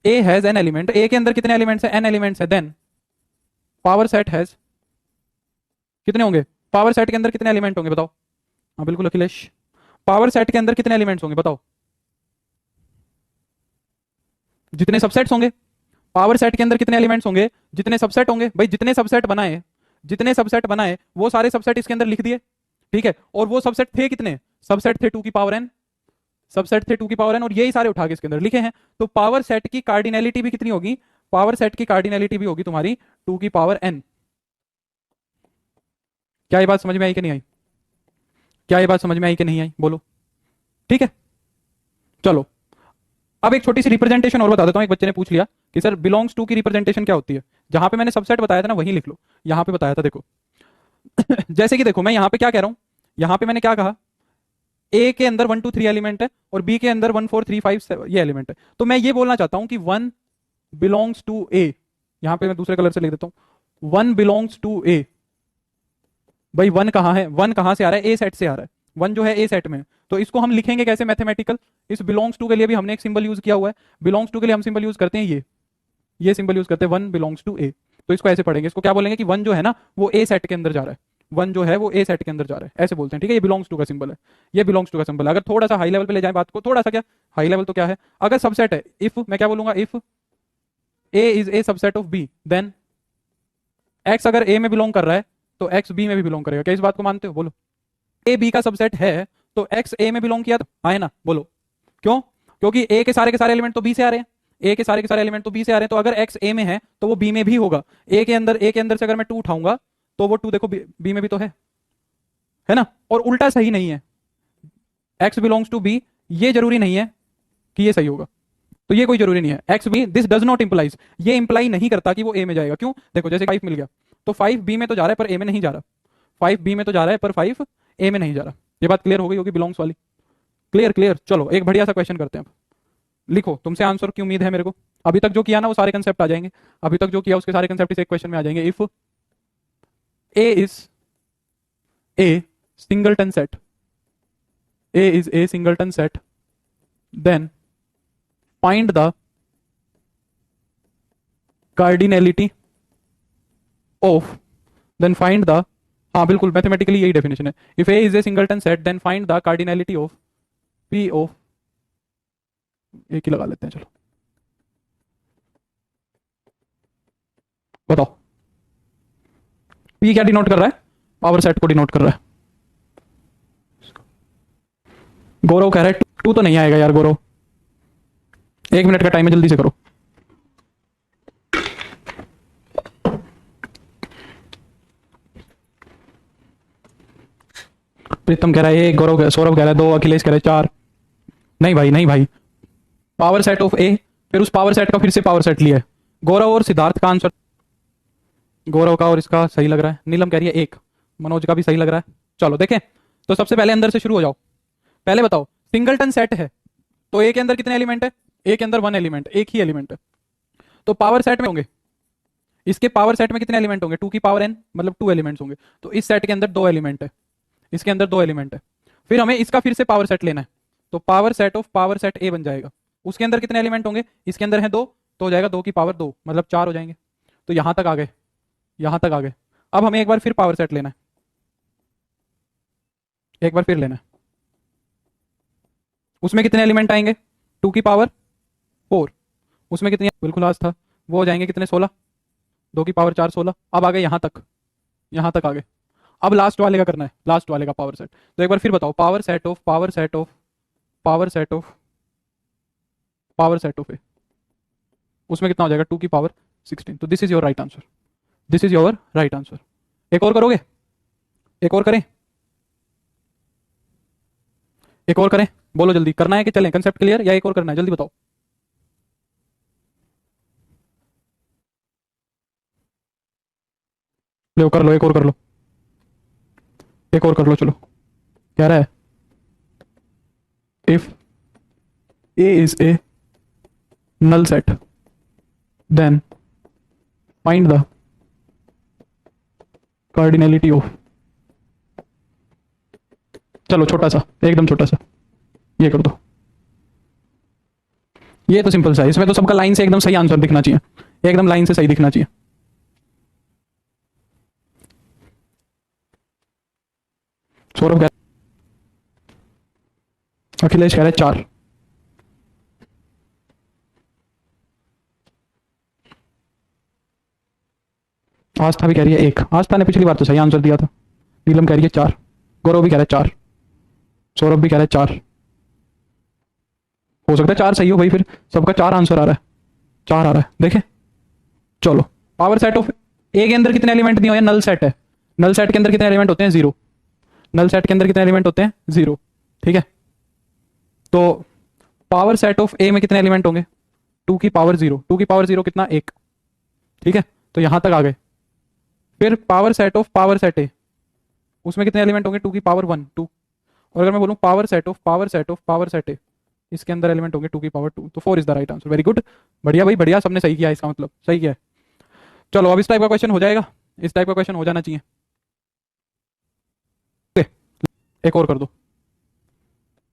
A has n element, A के अंदर कितने एलिमेंट्स है? एन एलिमेंट्स है। देन पावर सेट हैज कितने होंगे? पावर सेट के अंदर कितने एलिमेंट होंगे बताओ? हाँ बिल्कुल अखिलेश, पावर सेट के अंदर कितने एलिमेंट्स होंगे बताओ? जितने सबसेट्स होंगे। पावर सेट के अंदर कितने एलिमेंट्स होंगे? जितने सबसेट होंगे। भाई जितने सबसेट बनाए, जितने सबसेट बनाए वो सारे सबसेट इसके अंदर लिख दिए, ठीक है। और वो सबसेट थे कितने? सबसेट थे 2 की पावर n, सबसेट थे 2 की पावर n, और यही सारे उठा के इसके अंदर लिखे हैं। तो पावर सेट की कार्डिनैलिटी भी कितनी होगी? पावर सेट की कार्डिनैलिटी भी होगी तुम्हारी 2 की पावर n। क्या ये बात समझ में आई कि नहीं आई? क्या ये बात समझ में आई कि नहीं आई? बोलो। ठीक है, चलो अब एक छोटी सी रिप्रेजेंटेशन और बता देता हूं। एक बच्चे ने पूछ लिया कि सर बिलोंग्स टू की रिप्रेजेंटेशन क्या होती है? जहां पे मैंने सबसेट बताया था ना वहीं लिख लो, यहां पे बताया था देखो। जैसे कि देखो मैं यहां पे क्या कह रहा हूं, यहां पे मैंने क्या कहा, ए के अंदर 1 2 3 एलिमेंट है और बी के अंदर 1 4 3 5 7 ये एलिमेंट है। तो मैं ये बोलना चाहता हूं कि 1 बिलोंग्स टू ए, यहां पे मैं दूसरे कलर से लिख देता हूं, 1 बिलोंग्स टू ए। भाई 1 कहां है? 1 कहां से आ रहा है? ए सेट से आ रहा है। 1 जो है ए सेट में है। तो इसको हम लिखेंगे कैसे मैथमेटिकल? इस बिलोंग्स टू के लिए भी हमने एक सिंबल यूज किया हुआ है। बिलोंग्स टू के लिए हम सिंबल यूज करते हैं ये सिंबल यूज करते हैं 1 बिलोंग्स टू ए। तो इसको ऐसे पढ़ेंगे, इसको क्या बोलेंगे कि 1 जो है ना वो ए सेट के अंदर जा रहा है, 1 जो है वो ए सेट के अंदर जा रहा है, ऐसे बोलते हैं, ठीक है। ये बिलोंग्स टू का सिंबल है, ये बिलोंग्स टू का सिंबल है। अगर थोड़ा सा हाई लेवल पे ले जाए बात को, थोड़ा सा क्या हाई लेवल तो क्या है, अगर सबसेट है, इफ मैं क्या बोलूंगा, if A is a subset of B, then X अगर ए में बिलोंग कर रहा है तो एक्स बी में भी बिलोंग करेगा। क्या इस बात को मानते हो? बोलो। ए बी का सबसेट है तो एक्स ए में बिलोंग किया तो आए ना? बोलो क्यों? क्योंकि ए के सारे एलिमेंट तो बी से आ रहे हैं, ए के सारे एलिमेंट तो बी से आ रहे हैं। तो अगर एक्स ए में है तो वो बी में भी होगा। ए के अंदर से अगर मैं 2 उठाऊंगा तो वो 2 देखो बी में भी तो है ना। और उल्टा सही नहीं है, एक्स बिलोंग्स टू बी, ये जरूरी नहीं है कि ये सही होगा। तो ये कोई जरूरी नहीं है। X B, this does not implies, ये इंप्लाई नहीं करता कि वो ए में जाएगा। क्यों? देखो जैसे 5 मिल गया तो 5 बी में तो जा रहा है पर ए में नहीं जा रहा, 5 बी में तो जा रहा है पर 5 ए में नहीं जा रहा। ये बात क्लियर हो गई होगी बिलोंग्स वाली? Clear clear. चलो एक बढ़िया सा क्वेश्चन करते हैं अब। लिखो, तुमसे आंसर की उम्मीद है मेरे को। अभी तक जो किया ना वो सारे कंसेप्ट आ जाएंगे, अभी तक जो किया उसके सारे कंसेप्ट इस एक क्वेश्चन में आ जाएंगे। If A is a singleton set, A is a singleton set, then find the cardinality of, then find the, हाँ बिल्कुल मैथमेटिकली यही डेफिनेशन है। If A is a singleton set then find the cardinality of P of, एक ही लगा लेते हैं चलो। बताओ पी क्या डिनोट कर रहा है? पावर सेट को डिनोट कर रहा है। गौरव कह रहा है 2 तो नहीं आएगा यार गौरव, 1 मिनट का टाइम है, जल्दी से करो। प्रीतम कह रहा है 1, गौरव सौरभ कह रहा है 2, अखिलेश कह रहा है 4। नहीं भाई नहीं भाई, पावर सेट ऑफ ए, फिर उस पावर सेट का फिर से पावर सेट लिया है। गौरव और सिद्धार्थ का आंसर, गौरव का और इसका सही लग रहा है। नीलम कह रही है 1, मनोज का भी सही लग रहा है। चलो देखें, तो सबसे पहले अंदर से शुरू हो जाओ। पहले बताओ सिंगलटन सेट है तो ए के अंदर कितने एलिमेंट है? ए के अंदर 1 एलिमेंट, एक ही एलिमेंट है। तो पावर सेट में होंगे, इसके पावर सेट में कितने एलिमेंट होंगे? 2 की पावर n, मतलब 2 एलिमेंट्स होंगे। तो इस सेट के अंदर 2 एलिमेंट है, इसके अंदर 2 एलिमेंट है। फिर हमें इसका फिर से पावर सेट लेना है, तो power set of power set ए बन जाएगा। उसके अंदर कितने एलिमेंट होंगे? इसके अंदर है 2, तो हो जाएगा 2 की पावर 2, मतलब 4 हो जाएंगे। तो यहां तक आ गए, यहां तक आ गए। अब हमें एक बार फिर पावर सेट लेना है, एक बार फिर लेना है। उसमें कितने एलिमेंट आएंगे 2 की पावर 4, उसमें कितनी बिल्कुल आज था वो हो जाएंगे कितने 16, 2 की पावर 4 16। अब आ गए यहाँ तक आ गए। अब लास्ट वाले का करना है, लास्ट वाले का पावर सेट। तो एक बार फिर बताओ, power set of power set of power set of power set of A, उसमें कितना हो जाएगा 2 की पावर 16। तो this is your right answer, this is your right answer. एक और करोगे, एक और करें, एक और करें, बोलो जल्दी, करना है कि चलें, कंसेप्ट क्लियर या एक और करना है, जल्दी बताओ। लो कर लो, एक और कर लो, एक और कर लो, चलो। कह रहा है if A is A null set then find the cardinality of, चलो छोटा सा, एकदम छोटा सा, ये कर दो। ये तो सिंपल सा है, इसमें तो सबका लाइन से एकदम सही आंसर दिखना चाहिए, एकदम लाइन से सही दिखना चाहिए। सौरभ अखिलेश कह रहे 4, आस्था भी कह रही है 1, आस्था ने पिछली बार तो सही आंसर दिया था। नीलम कह रही है 4, गौरव भी कह रहा है 4, सौरभ भी कह रहा है 4। हो सकता है 4 सही हो भाई, फिर सबका 4 आंसर आ रहा है, 4 आ रहा है, देखें। चलो, पावर सेट ऑफ ए के अंदर कितने एलिमेंट दिए हुए हैं, नल सेट है, नल सेट के अंदर कितने एलिमेंट होते हैं 0, नल सेट के अंदर कितने एलिमेंट होते हैं 0, ठीक है। तो पावर सेट ऑफ ए में कितने एलिमेंट होंगे 2 की पावर 0, 2 की पावर 0 कितना 1, ठीक है। तो यहां तक आ गए। फिर power set of power set ए, उसमें कितने एलिमेंट होंगे 2 की पावर 1 2। और अगर मैं बोलूं power set of power set of power set ए, इसके अंदर एलिमेंट होंगे 2 की पावर 2, तो 4 is the right answer. Very good, बढ़िया भाई बढ़िया, सबने सही किया, इसका मतलब सही किया है। चलो अब इस टाइप का क्वेश्चन हो जाएगा, इस टाइप का क्वेश्चन हो जाना चाहिए। एक और कर दो,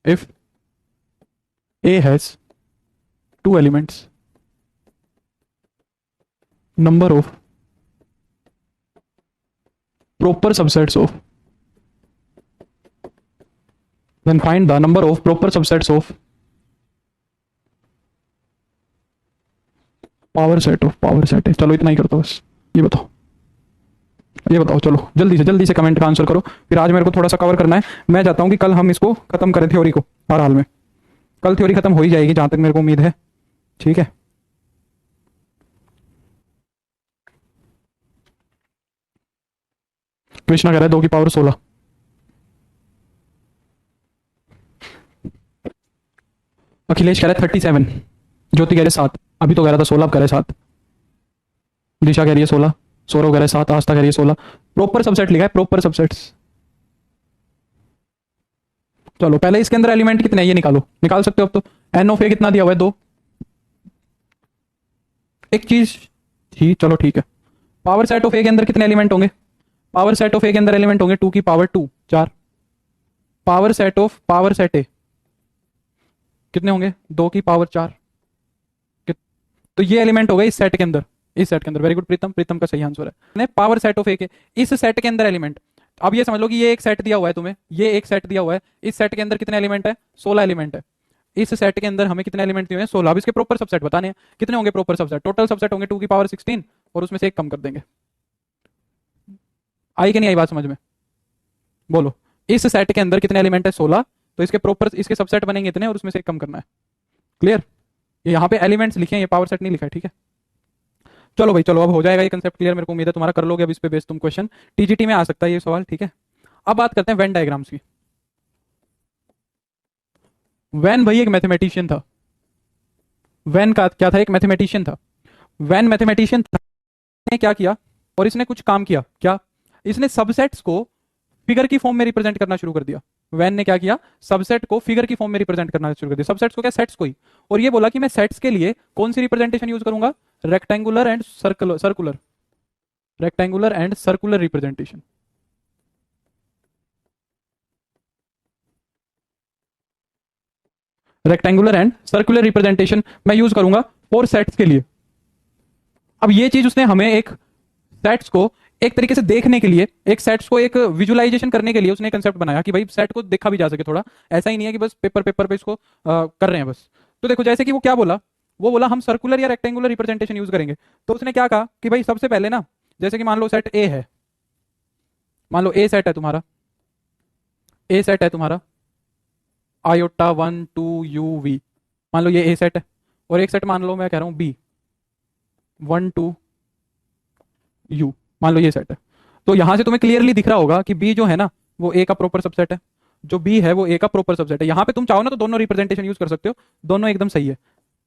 if A has 2 elements, number of proper subsets of, then find the number of proper subsets of power set of power set है। चलो इतना ही करता हूँ बस, ये बताओ, ये बताओ, चलो जल्दी से कमेंट का आंसर करो, फिर आज मेरे को थोड़ा सा कवर करना है। मैं चाहता हूँ कि कल हम इसको खत्म करें, थ्योरी को, हर हाल में कल थ्योरी खत्म हो ही जाएगी जहां तक मेरे को उम्मीद है, ठीक है। कृष्णा कह रहा है 2 की पावर 16, अखिलेश कह रहा है 37, ज्योति कह रहे 7, अभी तो कह रहा था 16, अब कह रहे 7, दिशा कह रही है 16, सौरव कह रहे 7, आस्था कह रही है 16। प्रॉपर सबसेट लिखा है, प्रॉपर सबसेट्स। चलो पहले इसके अंदर एलिमेंट कितने हैं ये निकालो, निकाल सकते हो अब तो। एन ऑफ ए कितना दिया हुआ है 2, एक चीज थी, चलो ठीक है। पावर सेट ऑफ ए के अंदर कितने एलिमेंट होंगे, पावर सेट ऑफ ए के अंदर एलिमेंट होंगे 2 की power 2 4। Power set of power set ए कितने होंगे 2 की पावर 4। तो ये एलिमेंट हो गए इस सेट के अंदर, इस सेट के अंदर। वेरी गुड प्रीतम, प्रीतम का सही आंसर है। पावर सेट ऑफ ए के इस सेट के अंदर एलिमेंट, अब ये समझ लो कि ये एक सेट दिया हुआ है तुम्हें, ये एक सेट दिया हुआ है, इस सेट के अंदर कितने एलिमेंट है 16 एलिमेंट है। इस सेट के अंदर हमें कितने एलिमेंट दिए हैं 16। अब इसके प्रॉपर सबसेट बताने हैं, कितने होंगे प्रॉपर सबसेट, टोटल सबसेट होंगे 2 की पावर 16 और उसमें से एक कम कर देंगे। आई कि नहीं आई बात समझ में, बोलो। इस सेट के अंदर कितने एलिमेंट है 16, तो इसके प्रॉपर इसके सबसेट बनेंगे इतने और उसमें से एक कम करना है। क्लियर, ये यहाँ पे एलिमेंट्स लिखे हैं, ये पावर सेट नहीं लिखा है, ठीक है। चलो भाई चलो, अब हो जाएगा ये कंसेप्ट क्लियर, मेरे को उम्मीद है तुम्हारा कर लोगे अब इस पे बेस तुम क्वेश्चन, टीजीटी में आ सकता है ये सवाल, ठीक है। अब बात करते हैं वेन डायग्राम्स की। वेन भाई एक मैथमेटिशियन था, वेन का क्या था, एक मैथमेटिशियन था। वेन मैथमेटिशियन था, ने क्या किया और इसने कुछ काम किया, क्या, इसने सबसेट्स को फिगर की फॉर्म में रिप्रेजेंट करना शुरू कर दिया। वेन ने क्या किया, सबसेट को फिगर की फॉर्म में रिप्रेजेंट करना शुरू कर दिया, सबसेट्स को क्या, सेट्स को ही। और ये बोला कि मैं सेट्स के लिए कौन सी रिप्रेजेंटेशन यूज करूंगा, rectangular and circular, rectangular and circular representation. Rectangular and circular representation मैं यूज करूंगा फॉर सेट्स के लिए। अब ये चीज उसने हमें एक सेट्स को एक तरीके से देखने के लिए, एक सेट्स को एक विजुअलाइजेशन करने के लिए उसने कंसेप्ट बनाया कि भाई सेट को देखा भी जा सके थोड़ा, ऐसा ही नहीं है कि बस पेपर पेपर पे इसको कर रहे हैं बस। तो देखो जैसे कि वो क्या बोला, वो बोला हम सर्कुलर या रेक्टेंगुलर रिप्रेजेंटेशन यूज करेंगे। तो उसने क्या कहा कि भाई सबसे पहले ना, जैसे कि मान लो सेट ए है, मान लो ए सेट है तुम्हारा, ए सेट है तुम्हारा आयोटा 1 2 u v, मान लो ये ए सेट है, और एक सेट मान लो मैं कह रहा हूँ बी 1 2 u, मान लो ये सेट है। तो यहां से तुम्हें क्लियरली दिख रहा होगा कि बी जो है ना वो ए का प्रॉपर सबसेट है, जो बी है वो ए का प्रॉपर सबसेट है। यहां पे तुम चाहो ना तो दोनों रिप्रेजेंटेशन यूज कर सकते हो, दोनों एकदम सही है,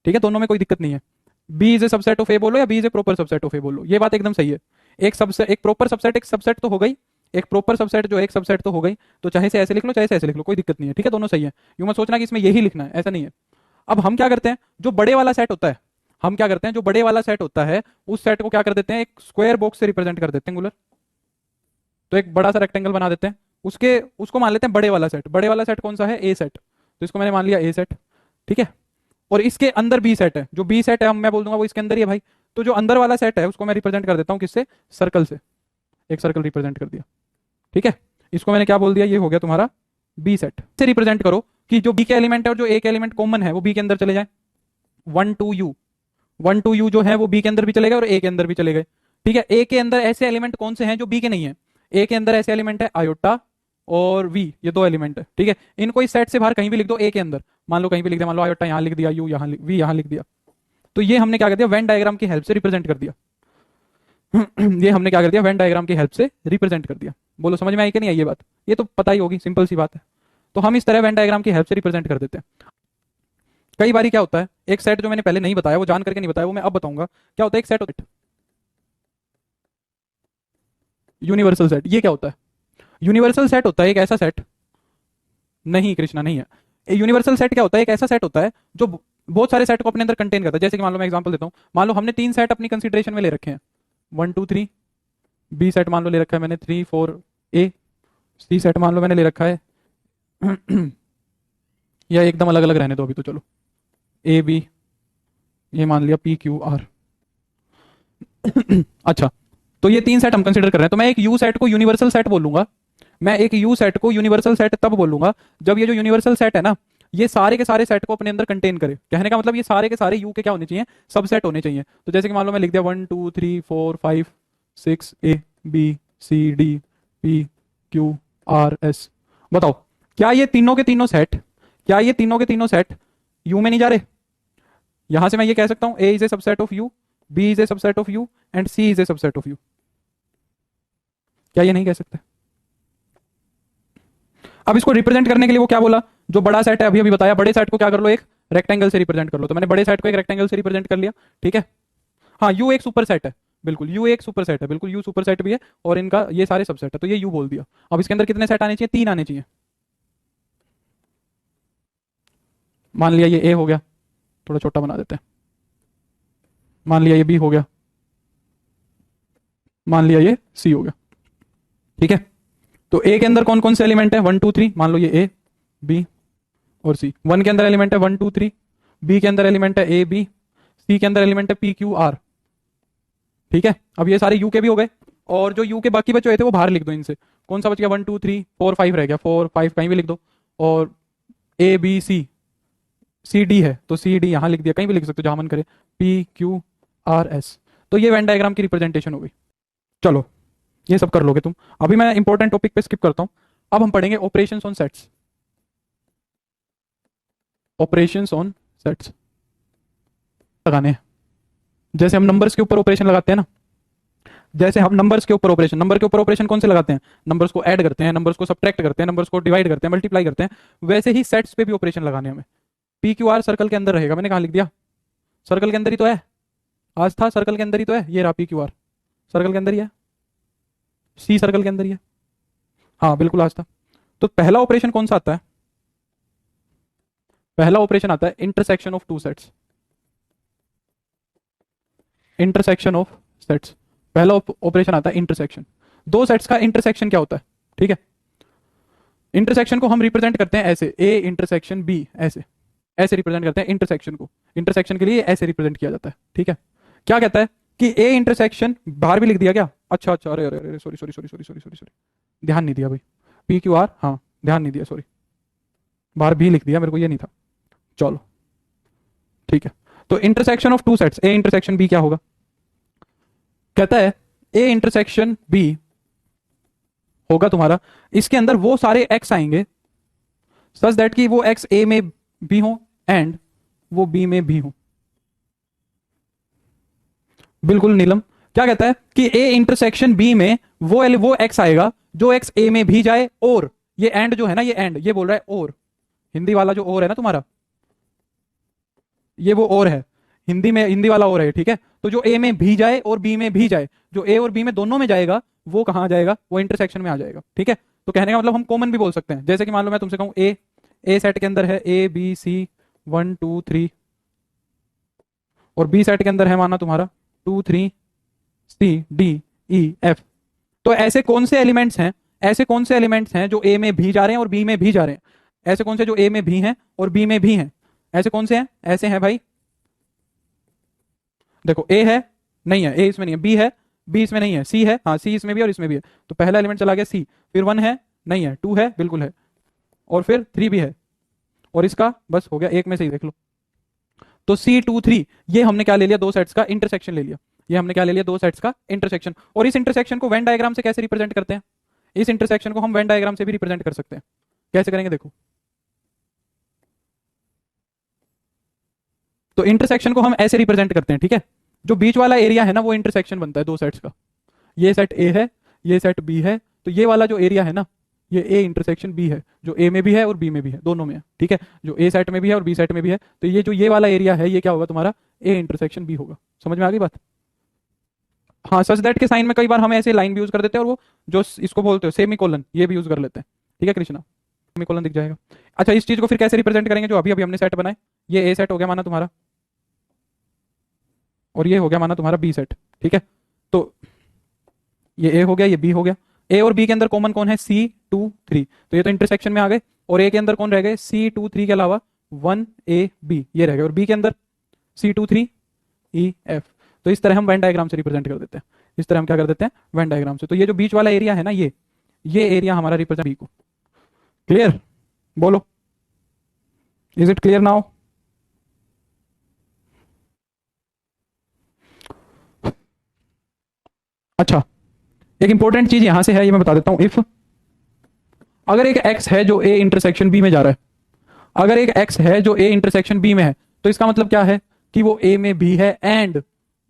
ठीक है, दोनों में कोई दिक्कत नहीं है। B is a subset of A बोलो या B is a proper subset of A बोलो, ये बात एकदम सही है। एक सबसेट, एक प्रॉपर सबसेट, एक सबसेट तो हो गई, एक प्रॉपर सबसेट जो एक सबसेट तो हो गई, तो चाहे से ऐसे लिख लो चाहे से ऐसे लिख लो, कोई दिक्कत नहीं है, ठीक है, दोनों सही है। यूं मत सोचना कि इसमें यही लिखना है, ऐसा नहीं है। अब हम क्या करते हैं, जो बड़े वाला सेट होता है, हम क्या करते हैं, जो बड़े वाला सेट होता है उस सेट को क्या कर देते हैं, एक स्क्वायर बॉक्स से रिप्रेजेंट कर देते हैं, एंगुलर। तो एक बड़ा सा रेक्टेंगल बना देते हैं, उसके उसको मान लेते हैं बड़े वाला सेट। बड़े वाला सेट कौन सा है, ए सेट, तो इसको मैंने मान लिया ए सेट, ठीक है। और इसके अंदर बी सेट है, जो बी सेट है मैं बोल दूंगा वो इसके अंदर ही है भाई। तो जो अंदर वाला सेट है उसको मैं रिप्रेजेंट कर देता हूँ किससे, सर्कल से, एक सर्कल रिप्रेजेंट कर दिया, ठीक है। इसको मैंने क्या बोल दिया, ये हो गया तुम्हारा बी सेट से रिप्रेजेंट करो कि जो बी के एलिमेंट है और जो ए के एलिमेंट कॉमन है वो बी के अंदर चले जाए। 1 2 u, 1 2 u जो है वो बी के अंदर भी चले गए और ए के अंदर भी चले गए, ठीक है। ए के अंदर ऐसे एलिमेंट कौन से हैं जो बी के नहीं है, ए के अंदर ऐसे एलिमेंट है आयोटा और वी, ये दो एलिमेंट है, ठीक है। इनको इस सेट से बाहर कहीं भी लिख दो ए के अंदर, मान लो कहीं भी लिख दिया, मान लो आयोटा यहाँ लिख दिया, यू यहाँ वी यहाँ लिख दिया। तो ये हमने क्या कर दिया, वेन डायग्राम की हेल्प से रिप्रेजेंट कर दिया। ये हमने क्या कर दिया, वेन डायग्राम की हेल्प से रिप्रेजेंट कर दिया। बोलो समझ में आई कि नहीं आई ये बात, ये तो पता ही होगी, सिंपल सी बात है। तो हम इस तरह वेन डायग्राम की हेल्प से रिप्रेजेंट कर देते हैं। कई बार क्या होता है, एक सेट जो मैंने पहले नहीं बताया, वो जान करके नहीं बताया, वो मैं अब बताऊंगा। क्या होता है एक सेट, यूनिवर्सल सेट, ये क्या होता है, यूनिवर्सल सेट होता है एक ऐसा सेट, नहीं कृष्णा नहीं है, यूनिवर्सल सेट क्या होता है, एक ऐसा सेट होता है जो बहुत सारे सेट को अपने अंदर कंटेन करता है। जैसे कि मान लो मैं एग्जांपल देता हूँ, मान लो हमने 3 सेट अपनी कंसीडरेशन में ले रखे हैं, 1 2 3, बी सेट मान लो ले रखा है मैंने 3 4 a, सी सेट मान लो मैंने ले रखा है या एकदम अलग अलग रहने दो अभी तो, चलो ए बी, ये मान लिया पी क्यू आर। अच्छा, तो ये 3 सेट हम कंसिडर कर रहे हैं, तो मैं एक यू सेट को यूनिवर्सल सेट बोलूंगा। मैं एक यू सेट को यूनिवर्सल सेट तब बोलूंगा जब ये जो यूनिवर्सल सेट है ना, ये सारे के सारे सेट को अपने अंदर कंटेन करे। कहने का मतलब ये सारे के सारे यू के क्या होने चाहिए, सबसेट होने चाहिए। तो जैसे कि मान लो मैं लिख दिया 1 2 3 4 5 6 a b c d p q r s, बताओ क्या ये तीनों के तीनों सेट, क्या ये तीनों के तीनों सेट यू में नहीं जा रहे। यहां से मैं ये कह सकता हूं A is a subset of U, B is a subset of U and C is a subset of U, क्या ये नहीं कह सकते। अब इसको रिप्रेजेंट करने के लिए वो क्या बोला, जो बड़ा सेट है अभी अभी बताया, बड़े सेट को क्या कर लो, एक रेक्टेंगल से रिप्रेजेंट कर लो। तो मैंने बड़े सेट को एक रेक्टेंगल से रिप्रेजेंट कर लिया, ठीक है। हाँ यू एक सुपर सेट है, बिल्कुल यू एक सुपर सेट है, बिल्कुल यू सुपर सेट भी है और इनका ये सारे सबसेट है, तो ये यू बोल दिया। अब इसके अंदर कितने सेट आने चाहिए, 3 आने चाहिए। मान लिया ये ए हो गया, थोड़ा छोटा बना देते हैं, मान लिया ये बी हो गया, मान लिया ये सी हो गया, ठीक है। तो ए के अंदर कौन कौन से एलिमेंट है, 1 2 3, मान लो ये ए बी और सी। 1 के अंदर एलिमेंट है 1 2 3, बी के अंदर एलिमेंट है ए बी, सी के अंदर एलिमेंट है पी क्यू आर, ठीक है। अब ये सारे यू के भी हो गए, और जो यू के बाकी बचे हुए थे वो बाहर लिख दो इनसे। कौन सा बच गया, 1 2 3 4 5 रह गया, 4 5 कहीं भी लिख दो। और A B C, C D है तो सी डी यहां लिख दिया, कहीं भी लिख सकते हो जहां मन करे, पी क्यू आर एस। तो ये वेन डायग्राम की रिप्रेजेंटेशन हो गई। चलो ये सब कर लोगे तुम। अभी मैं इंपॉर्टेंट टॉपिक पे स्किप करता हूं, अब हम पढ़ेंगे operations on sets. Operations on sets लगाने हैं, जैसे हम नंबर्स के ऊपर ऑपरेशन लगाते हैं ना, जैसे हम नंबर्स के ऊपर ऑपरेशन, नंबर के ऊपर ऑपरेशन कौन से लगाते हैं, नंबर्स को ऐड करते हैं, नंबर्स को सब्ट्रैक्ट करते हैं, नंबर्स को डिवाइड करते हैं, मल्टीप्लाई करते हैं, वैसे ही सेट्स पे भी ऑपरेशन लगाने हमें। पी क्यू आर सर्कल के अंदर रहेगा, मैंने कहा लिख दिया, सर्कल के अंदर ही तो है, आज था सर्कल के अंदर ही तो है, ये रहा पी क्यू आर सर्कल के अंदर ही है, सी सर्कल के अंदर ही है, हाँ बिल्कुल आज था। तो पहला ऑपरेशन कौन सा आता है, पहला ऑपरेशन आता है intersection of two sets, intersection of sets, पहला ऑपरेशन आता है इंटरसेक्शन। दो सेट्स का इंटरसेक्शन क्या होता है, ठीक है। इंटरसेक्शन को हम रिप्रेजेंट करते हैं ऐसे, ए इंटरसेक्शन बी, ऐसे ऐसे रिप्रेजेंट करते हैं इंटरसेक्शन को। इंटरसेक्शन के लिए ऐसे रिप्रेजेंट किया जाता है, ठीक है। क्या कहता है कि ए इंटरसेक्शन बाहर भी लिख दिया क्या? अच्छा अच्छा, अरे अरे अरे, sorry sorry sorry sorry sorry sorry sorry, ध्यान नहीं दिया भाई। पी क्यू आर, हाँ ध्यान नहीं दिया, सॉरी, बाहर भी लिख दिया, मेरे को ये नहीं था। चलो ठीक है। तो intersection of two sets A intersection B क्या होगा? कहता है ए इंटरसेक्शन बी होगा तुम्हारा, इसके अंदर वो सारे एक्स आएंगे सच दैट कि वो एक्स ए में भी हो एंड वो बी में भी हो। बिल्कुल नीलम, क्या कहता है कि ए इंटरसेक्शन बी में वो एक्स आएगा जो एक्स ए में भी जाए, और ये एंड जो है ना, ये एंड ये बोल रहा है और, हिंदी वाला जो और है ना तुम्हारा, ये वो और है, हिंदी में हिंदी वाला और है, ठीक है। तो जो ए में भी जाए और बी में भी जाए, जो ए और बी में दोनों में जाएगा वो कहां जाएगा? वो इंटरसेक्शन में आ जाएगा, ठीक है। तो कहने का मतलब हम कॉमन भी बोल सकते हैं, जैसे कि मान लो मैं तुमसे कहूं ए सेट के अंदर है ए बी सी 1 2 3, और बी सेट के अंदर है माना तुम्हारा 2 3 C D E F। तो ऐसे कौन से एलिमेंट्स हैं, ऐसे कौन से एलिमेंट्स हैं जो ए में भी जा रहे हैं और बी में भी जा रहे हैं? ऐसे कौन से जो ए में भी हैं और बी में भी हैं? ऐसे कौन से हैं? ऐसे हैं भाई, देखो ए है, नहीं है, ए इसमें नहीं है, बी है, बी इसमें नहीं है, सी है, हाँ सी इसमें भी और इसमें भी है। तो पहला एलिमेंट चला गया सी, फिर 1 है, नहीं है, 2 है, बिल्कुल है, और फिर 3 भी है, और इसका बस हो गया, एक में से ही देख लो। तो C2 3 ये हमने क्या ले लिया? दो सेट्स का इंटरसेक्शन ले लिया। ये हमने क्या ले लिया? दो सेट्स का इंटरसेक्शन। और इस इंटरसेक्शन को वेन डायग्राम से कैसे रिप्रेजेंट करते हैं? इस इंटरसेक्शन को हम वेन डायग्राम से भी रिप्रेजेंट कर सकते हैं। कैसे करेंगे देखो। तो इंटरसेक्शन को हम ऐसे रिप्रेजेंट करते हैं, ठीक है। जो बीच वाला एरिया है ना, वो इंटरसेक्शन बनता है दो सेट्स का। ये सेट ए है, ये सेट बी है, तो ये वाला जो एरिया है ना, ये ए इंटरसेक्शन बी है, जो ए में भी है और बी में भी है, दोनों में है, ठीक है। जो ए सेट में भी है और बी सेट में भी है, तो ये जो ये वाला एरिया है, ये क्या होगा तुम्हारा? ए इंटरसेक्शन बी होगा। समझ में आ गई बात? हाँ, सच दैट के साइन में कई बार हम ऐसे लाइन भी यूज कर देते हैं, और वो जो इसको बोलते हो सेमी कोलन, ये भी यूज कर लेते हैं, ठीक है कृष्णा, सेमी कोलन दिख जाएगा। अच्छा, इस चीज को फिर कैसे रिप्रेजेंट करेंगे? जो अभी अभी हमने सेट बनाए, ये ए सेट हो गया माना तुम्हारा, और ये हो गया माना तुम्हारा बी सेट, ठीक है। तो ये ए हो गया, ये बी हो गया। ए और बी के अंदर कॉमन कौन है? C2 3, तो ये तो इंटरसेक्शन में आ गए। और ए के अंदर कौन रह गए? C2 3 के अलावा 1 A B, ये रह गए। और बी के अंदर C2 3 E F। तो इस तरह हम वेन डायग्राम से रिप्रेजेंट कर देते हैं, इस तरह हम क्या कर देते हैं? वेन डायग्राम से। तो ये जो बीच वाला एरिया है ना, ये एरिया हमारा रिप्रेजेंट बी को। क्लियर? बोलो, इज इट क्लियर नाउ? अच्छा, एक इंपॉर्टेंट चीज यहां से है, ये मैं बता देता हूं। इफ अगर एक एक्स है जो ए इंटरसेक्शन बी में जा रहा है, अगर एक एक्स है जो ए इंटरसेक्शन बी में है, तो इसका मतलब क्या है? कि वो ए में भी है एंड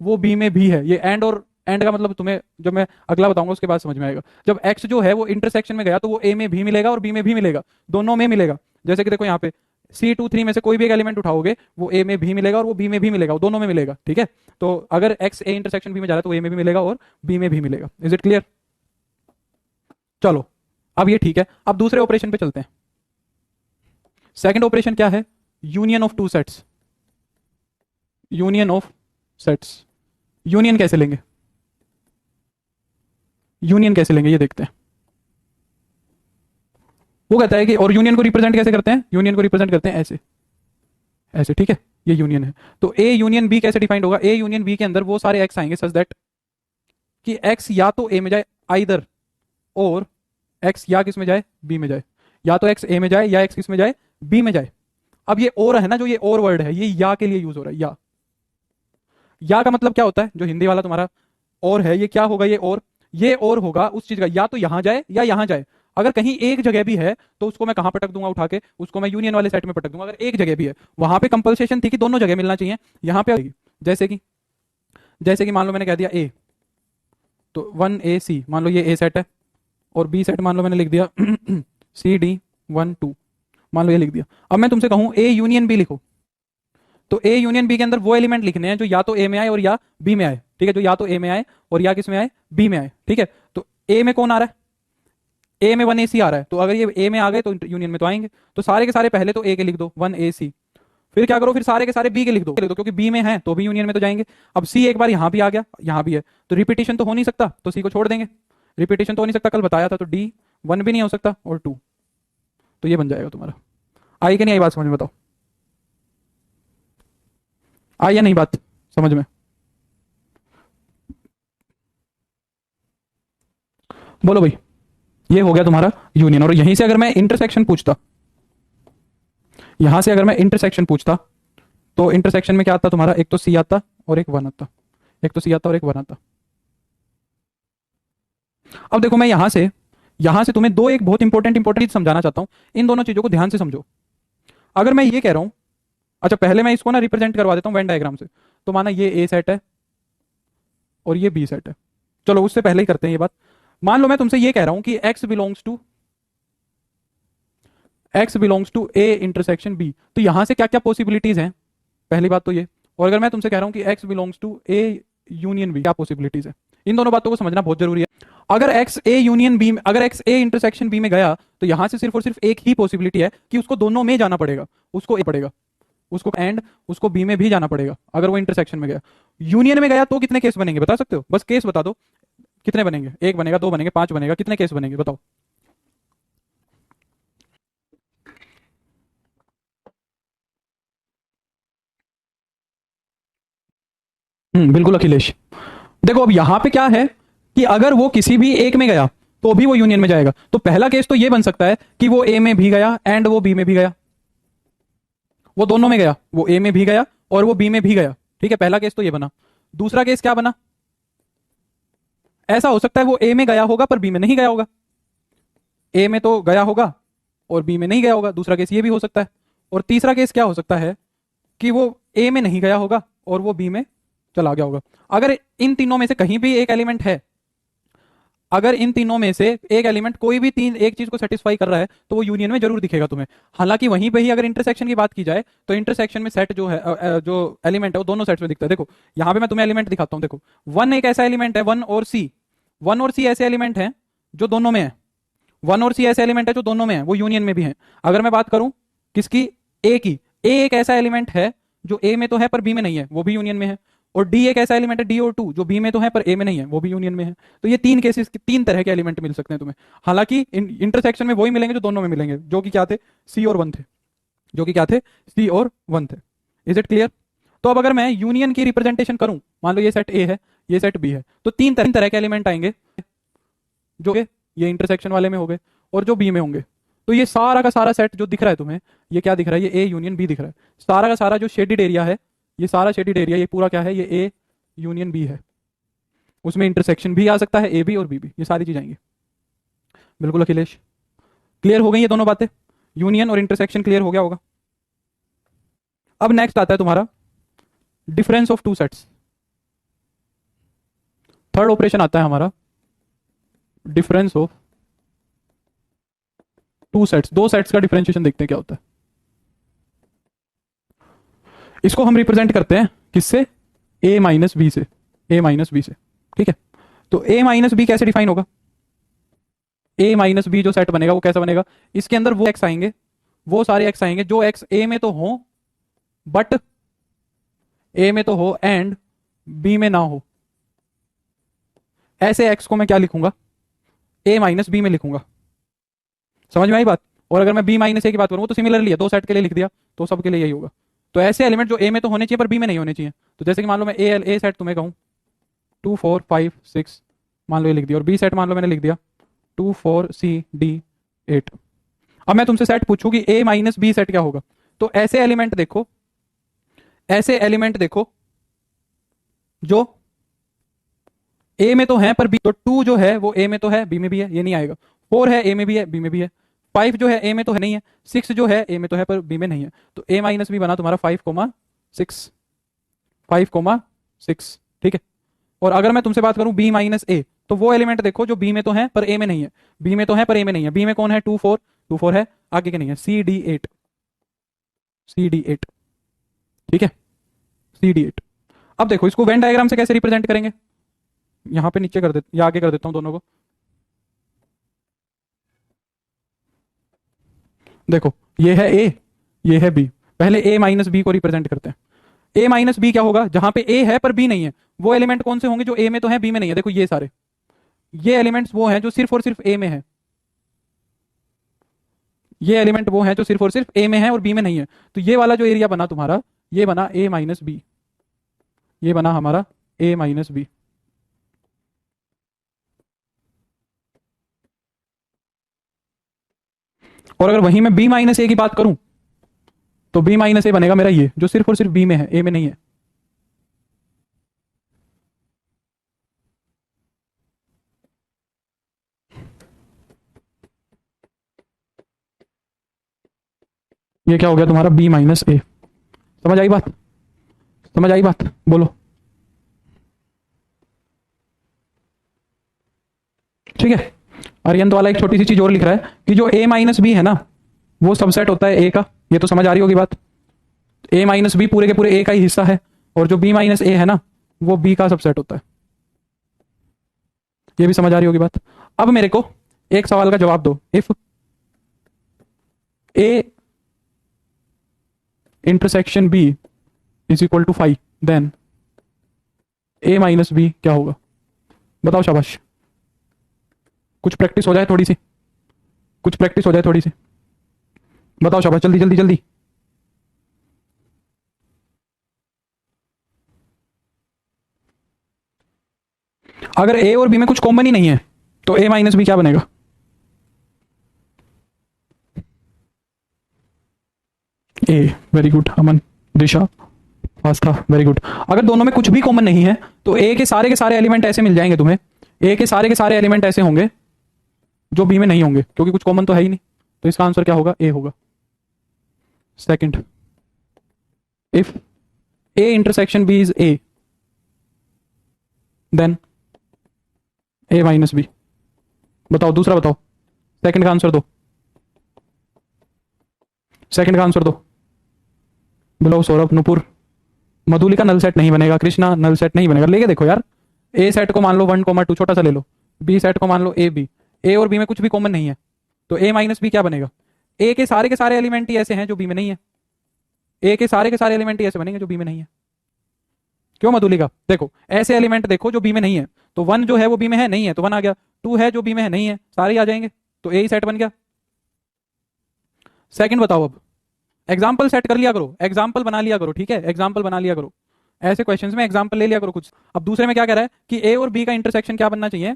वो बी में भी है। ये एंड और एंड का मतलब तुम्हें जब मैं अगला बताऊंगा उसके बाद समझ में आएगा। जब एक्स जो है वो इंटरसेक्शन में गया, तो वो ए में भी मिलेगा और बी में भी मिलेगा, दोनों में मिलेगा। जैसे कि देखो यहाँ पे C2 3 में से कोई भी एक एलिमेंट उठाओगे, वो ए में भी मिलेगा और वो बी में भी मिलेगा, वो दोनों में मिलेगा, ठीक है। तो अगर एक्स ए इंटरसेक्शन बी में जा रहा है, तो ए में भी मिलेगा और बी में भी मिलेगा। Is it clear? चलो, अब ये ठीक है। अब दूसरे ऑपरेशन पे चलते हैं। सेकंड ऑपरेशन क्या है? Union of two sets. Union of sets, union कैसे लेंगे? यूनियन कैसे लेंगे ये देखते हैं। वो कहता है कि, और यूनियन को रिप्रेजेंट कैसे करते हैं? यूनियन को रिप्रेजेंट करते हैं ऐसे, ऐसे, ठीक है। ये यूनियन है। तो ए यूनियन बी कैसे डिफाइंड होगा? ए यूनियन बी के अंदर वो सारे एक्स आएंगे सच दैट कि एक्स या तो ए में जाए आइदर, और एक्स या किस में जाए? बी में जाए। या तो एक्स ए में जाए या एक्स किस में जाए? बी में जाए। अब ये और है ना, जो ये और वर्ड है, ये या के लिए यूज हो रहा है। या का मतलब क्या होता है? जो हिंदी वाला तुम्हारा और है, ये क्या होगा? ये और होगा उस चीज का, या तो यहां जाए या यहां जाए। अगर कहीं एक जगह भी है तो उसको मैं कहां पटक दूंगा? उठा के उसको मैं यूनियन वाले सेट में पटक दूंगा। अगर एक जगह भी है, वहां पे कंपल्सेशन थी कि दोनों जगह मिलना चाहिए, यहां पे आएगी। जैसे कि मान लो मैंने कह दिया ए, तो 1AC, मान लो ये ए सेट है, और बी सेट मान लो मैंने लिख दिया CD 1 2, मान लो ये लिख दिया। अब मैं तुमसे कहूं ए यूनियन बी लिखो, तो ए यूनियन बी के अंदर वो एलिमेंट लिखने हैं जो या तो ए में आए और या बी में आए, ठीक है। जो या तो ए में आए और या किस में आए? बी में आए, ठीक है। तो ए में कौन आ रहा है? ए में 1AC आ रहा है, तो अगर ये ए में आ गए तो यूनियन में तो आएंगे। तो सारे के सारे पहले तो ए के लिख दो 1AC, फिर क्या करो? फिर सारे के सारे बी के लिख दो, क्योंकि बी में है तो भी यूनियन में तो जाएंगे। अब सी एक बार यहां भी आ गया, यहां भी है, तो रिपीटिशन तो हो नहीं सकता, तो सी को छोड़ देंगे। रिपीटिशन तो हो नहीं सकता, कल बताया था, तो D 1 भी नहीं हो सकता और 2, तो ये बन जाएगा तुम्हारा। आई कि नहीं आई बात समझ में? बताओ, आई या नहीं बात समझ में? बोलो भाई, ये हो गया तुम्हारा यूनियन। और यहीं से अगर मैं इंटरसेक्शन पूछता, यहां से अगर मैं इंटरसेक्शन पूछता, तो इंटरसेक्शन में क्या आता तुम्हारा, एक तो सी आता और एक वन आता, एक तो सी आता और एक वन आता। अब देखो मैं यहां से तुम्हें दो एक बहुत इंपॉर्टेंट चीज समझाना चाहता हूं। इन दोनों चीजों को ध्यान से समझो। अगर मैं ये कह रहा हूं, अच्छा पहले मैं इसको ना रिप्रेजेंट करवा देता हूं वेन डायग्राम से। तो माना ये ए सेट है और ये बी सेट है। चलो उससे पहले ही करते हैं ये बात। मान लो मैं तुमसे ये कह रहा हूं कि x belongs to A intersection B, तो यहां से क्या क्या पॉसिबिलिटीज हैं, पहली बात तो ये। और अगर मैं तुमसे कह रहा हूं कि x belongs to A union B, क्या पॉसिबिलिटीज है। इन दोनों बातों को समझना बहुत जरूरी है। अगर x ए इंटरसेक्शन बी में गया, तो यहां से सिर्फ और सिर्फ एक ही पॉसिबिलिटी है कि उसको दोनों में जाना पड़ेगा, उसको ए पड़ेगा, उसको एंड उसको बी में भी जाना पड़ेगा। अगर वो इंटरसेक्शन में गया, यूनियन में गया तो कितने केस बनेंगे बता सकते हो, बस केस बता दो कितने बनेंगे, एक बनेगा, दो बनेंगे, पांच बनेगा, कितने केस बनेंगे बताओ। बिल्कुल अखिलेश। देखो अब यहां पे क्या है कि अगर वो किसी भी एक में गया तो भी वो यूनियन में जाएगा। तो पहला केस तो ये बन सकता है कि वो ए में भी गया एंड वो बी में भी गया, वो दोनों में गया, वो ए में भी गया और वो बी में भी गया। ठीक है, पहला केस तो ये बना। दूसरा केस क्या बना, ऐसा हो सकता है वो ए में गया होगा पर बी में नहीं गया होगा, ए में तो गया होगा और बी में नहीं गया होगा, दूसरा केस ये भी हो सकता है। और तीसरा केस क्या हो सकता है कि वो ए में नहीं गया होगा और वो बी में चला गया होगा। अगर इन तीनों में से कहीं भी एक एलिमेंट है, अगर इन तीनों में से एक एलिमेंट कोई भी तीन एक चीज को सेटिस्फाई कर रहा है, तो वो यूनियन में जरूर दिखेगा तुम्हें। हालांकि वहीं पे ही अगर इंटरसेक्शन की बात की जाए, तो इंटरसेक्शन में सेट जो है जो एलिमेंट है वो दोनों सेट्स में दिखता है। देखो यहां पे मैं तुम्हें एलिमेंट दिखाता हूं। देखो वन एक ऐसा एलिमेंट है, वन और सी ऐसे एलिमेंट हैं जो दोनों में है। वन और सी ऐसे एलिमेंट है जो दोनों में है, वो यूनियन में भी है। अगर मैं बात करूं किसकी, ए की, ए एक ऐसा एलिमेंट है जो ए में तो है पर बी में नहीं है, वो भी यूनियन में है। और डी एक ऐसा एलिमेंट है, डी और टू, जो बी में तो है पर ए में नहीं है, वो भी यूनियन में है। तो ये तीन केसेस, तीन तरह के एलिमेंट मिल सकते हैं तुम्हें। हालांकि इंटरसेक्शन में वही मिलेंगे जो दोनों में मिलेंगे, जो कि क्या थे, सी और वन थे, जो कि क्या थे, सी और वन थे। Is it clear. तो अब अगर मैं यूनियन की रिप्रेजेंटेशन करूं, मान लो ये सेट ए है, ये सेट बी है, तो तीन तरह के एलिमेंट आएंगे जो कि ये इंटरसेक्शन वाले में हो गए और जो बी में होंगे। तो ये सारा का सारा सेट जो दिख रहा है तुम्हें, ये क्या दिख रहा है, ये ए यूनियन बी दिख रहा है। सारा का सारा जो शेडिड एरिया है, ये सारा शेडिड एरिया, ये पूरा क्या है, ये ए यूनियन बी है। उसमें इंटरसेक्शन भी आ सकता है, ए बी और बी बी, ये सारी चीज आएंगी। बिल्कुल अखिलेश, क्लियर हो गई ये दोनों बातें, यूनियन और इंटरसेक्शन क्लियर हो गया होगा। अब नेक्स्ट आता है तुम्हारा difference of two sets. Third operation आता है हमारा डिफरेंस ऑफ टू सेट्स। दो सेट्स का डिफरेंशिएशन देखते हैं क्या होता है। इसको हम रिप्रेजेंट करते हैं किससे, ए माइनस बी से, ए माइनस बी से। ठीक है, तो ए माइनस बी कैसे डिफाइन होगा, ए माइनस बी जो सेट बनेगा वो कैसा बनेगा, इसके अंदर वो एक्स आएंगे, वो सारे एक्स आएंगे जो एक्स ए में तो हो बट ए में तो हो एंड बी में ना हो। ऐसे एक्स को मैं क्या लिखूंगा, ए माइनस बी में लिखूंगा। समझ में आई बात। और अगर मैं बी माइनस ए की बात करूँ तो सिमिलरली है, दो सेट के लिए लिख दिया तो सबके लिए यही होगा। तो ऐसे एलिमेंट जो ए में तो होने चाहिए पर बी में नहीं होने चाहिए। तो जैसे कि मान लो मैं ए सेट तुम्हें कहूँ 2 4 5 6, मान लो ये लिख दिया, और बी सेट मान लो मैंने लिख दिया 2 4 C D 8। अब मैं तुमसे सेट पूछूं कि ए माइनस बी सेट क्या होगा, तो ऐसे एलिमेंट देखो, ऐसे एलिमेंट देखो जो ए में तो है पर बी, तो 2 जो है वो ए में तो है बी में भी है, ये नहीं आएगा। 4 है ए में भी है बी में भी है। 5 जो है ए में तो है नहीं है। 6 जो है ए में तो है पर बी में नहीं है। तो ए माइनस बी बना तुम्हारा 5 6, 5 6। ठीक है, और अगर मैं तुमसे बात करूं बी माइनस ए, तो वो एलिमेंट देखो जो बी में तो है पर ए में नहीं है, बी में तो है पर ए में नहीं है। बी में कौन है, 2 4 है, आगे के नहीं है, CD 8, CD 8। ठीक है, CD 8। अब देखो इसको वेन डायग्राम से कैसे रिप्रेजेंट करेंगे, यहां पे नीचे कर दे या आगे कर देता हूं दोनों को। देखो ये है ए, ये है बी। पहले ए माइनस बी को रिप्रेजेंट करते हैं। ए माइनस बी क्या होगा, जहां पे ए है पर बी नहीं है, वो एलिमेंट कौन से होंगे जो ए में तो है बी में नहीं है। देखो ये सारे, ये एलिमेंट्स वो हैं जो सिर्फ और सिर्फ ए में है, ये एलिमेंट वो हैं जो सिर्फ और सिर्फ ए में है और बी में नहीं है। तो ये वाला जो एरिया बना तुम्हारा, ये बना ए माइनस बी, ये बना हमारा ए माइनस बी। और अगर वहीं मैं बी माइनस ए की बात करूं तो बी माइनस ए बनेगा मेरा ये, जो सिर्फ और सिर्फ बी में है, ए में नहीं है। ये क्या हो गया तुम्हारा, बी माइनस ए। समझ आई बात? समझ आई बात? बोलो। ठीक है। अरियंत वाला एक छोटी सी चीज और लिख रहा है कि जो ए माइनस बी है ना, वो सबसेट होता है ए का। ये तो समझ आ रही होगी बात। ए माइनस बी पूरे के पूरे ए का ही हिस्सा है, और जो बी माइनस ए है ना, वो बी का सबसेट होता है। ये भी समझ आ रही होगी बात। अब मेरे को एक सवाल का जवाब दो। If A intersection B is equal to 5, then A minus B क्या होगा? बताओ शाबाश। कुछ प्रैक्टिस हो जाए थोड़ी सी, कुछ प्रैक्टिस हो जाए थोड़ी सी। बताओ शाबाश, जल्दी जल्दी जल्दी। अगर ए और बी में कुछ कॉमन ही नहीं है तो ए माइनस बी क्या बनेगा? ए। वेरी गुड अमन, दिशा, आस्था, वेरी गुड। अगर दोनों में कुछ भी कॉमन नहीं है तो ए के सारे एलिमेंट ऐसे मिल जाएंगे तुम्हें। ए के सारे एलिमेंट ऐसे होंगे जो बी में नहीं होंगे, क्योंकि कुछ कॉमन तो है ही नहीं। तो इसका आंसर क्या होगा? ए होगा। Second, if A intersection B is A, then A minus B. बताओ, दूसरा बताओ। सेकंड का आंसर दो, सेकंड का आंसर दो। बिलो, सौरभ, नुपुर, मधुलिका नल सेट नहीं बनेगा, कृष्णा नल सेट नहीं बनेगा। लेके देखो यार, ए सेट को मान लो 1,2 छोटा सा ले लो, बी सेट को मान लो ए बी। ए और बी में कुछ भी कॉमन नहीं है तो ए माइनस बी क्या बनेगा? ए के सारे एलिमेंट ही ऐसे हैं जो बी में नहीं है। ए के सारे एलिमेंट ही ऐसे बनेंगे जो बी में नहीं है। क्यों मधुलिका? देखो ऐसे एलिमेंट देखो जो बी में नहीं है, तो 1 जो है वो बी में है, नहीं है तो 1 आ गया। 2 है जो बी में है, नहीं है, सारे ही आ जाएंगे, तो ए ही सेट बन गया। सेकंड बताओ। अब एग्जाम्पल सेट कर लिया करो, एग्जाम्पल बना लिया करो, ठीक है, एग्जाम्पल बना लिया करो। ऐसे क्वेश्चंस में एग्जाम्पल ले लिया करो कुछ। अब दूसरे में क्या कह रहा है कि ए और बी का इंटरसेक्शन क्या बनना चाहिए?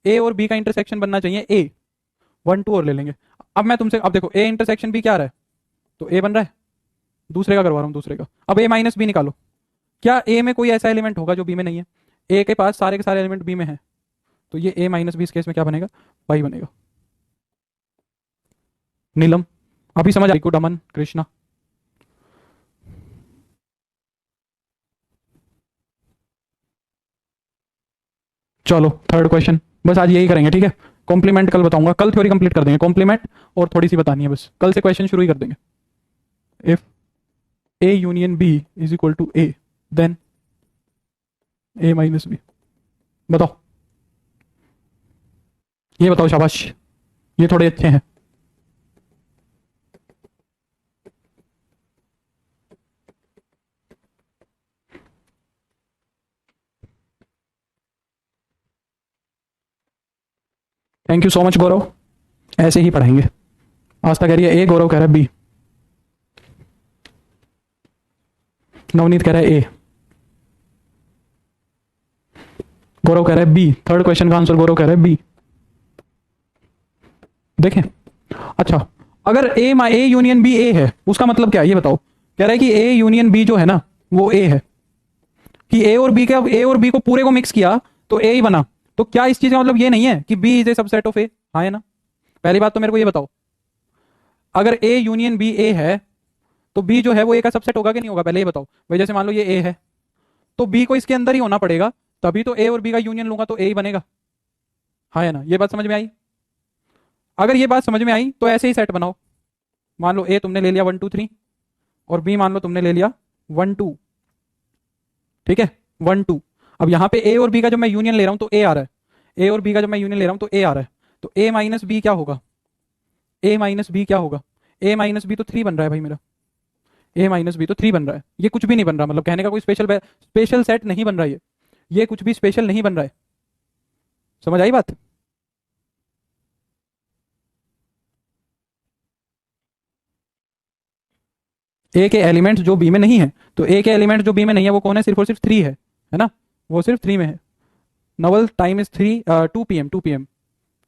ए और बी का इंटरसेक्शन बनना चाहिए ए। 1 2 और ले लेंगे। अब मैं तुमसे, अब देखो ए इंटरसेक्शन बी क्या आ रहा है, तो ए बन रहा है। दूसरे का करवा रहा हूं, दूसरे का। अब ए माइनस बी निकालो। क्या ए में कोई ऐसा एलिमेंट होगा जो बी में नहीं है? ए के पास सारे के सारे एलिमेंट बी में है, तो ये ए माइनस बी इस केस में क्या बनेगा? वाई बनेगा। नीलम, अभी समझ आई? गुड अमन, कृष्णा। चलो थर्ड क्वेश्चन, बस आज यही करेंगे, ठीक है। कॉम्प्लीमेंट कल बताऊंगा, कल थ्योरी कंप्लीट कर देंगे, कॉम्प्लीमेंट और थोड़ी सी बतानी है बस, कल से क्वेश्चन शुरू ही कर देंगे। If A union B is equal to A, then A minus B. बताओ, ये बताओ शाबाश, ये थोड़े अच्छे हैं। Thank you so much Gaurav, ऐसे ही पढ़ाएंगे। आस्था कह रही है ए, गौरव कह रहा है बी, नवनीत कह रहा है ए, गौरव कह रहा है बी। थर्ड क्वेश्चन का आंसर गौरव कह रहा है बी। देखें, अच्छा, अगर ए यूनियन बी ए है, उसका मतलब क्या है ये बताओ। कह रहा है कि ए यूनियन बी जो है ना, वो ए है, कि ए और बी का, ए और बी को पूरे को मिक्स किया तो ए ही बना। तो क्या इस चीज का मतलब ये नहीं है कि B is a subset of A? हाँ है ना? पहली बात तो मेरे को ये बताओ, अगर ए यूनियन बी ए है तो बी जो है वो ए का सबसेट होगा कि नहीं होगा? पहले ये बताओ भाई। जैसे मान लो ये ए है, तो बी को इसके अंदर ही होना पड़ेगा, तभी तो ए और बी का यूनियन लूंगा तो ए ही बनेगा। हाँ है ना? ये बात समझ में आई? अगर ये बात समझ में आई तो ऐसे ही सेट बनाओ। मान लो ए तुमने ले लिया 1 2 3, और बी मान लो तुमने ले लिया 1 2, ठीक है, 1 2। अब यहाँ पे ए और बी का जब मैं यूनियन ले रहा हूं तो ए आ रहा है, ए और बी का जब मैं यूनियन ले रहा हूं तो ए आ रहा है, तो ए माइनस बी क्या होगा? ए माइनस बी क्या होगा? ए माइनस बी तो 3 बन रहा है भाई मेरा, ए माइनस बी तो 3 बन रहा है। ये कुछ भी नहीं बन रहा, मतलब कहने का कोई स्पेशल सेट नहीं बन रहा है, ये कुछ भी स्पेशल नहीं बन रहा है। समझ आई बात? ए के एलिमेंट्स जो बी में नहीं है, तो ए के एलिमेंट जो बी में नहीं है वो कौन है? सिर्फ और सिर्फ 3 है ना? वो सिर्फ 3 में है। Naval, time is 2 PM, 2 PM,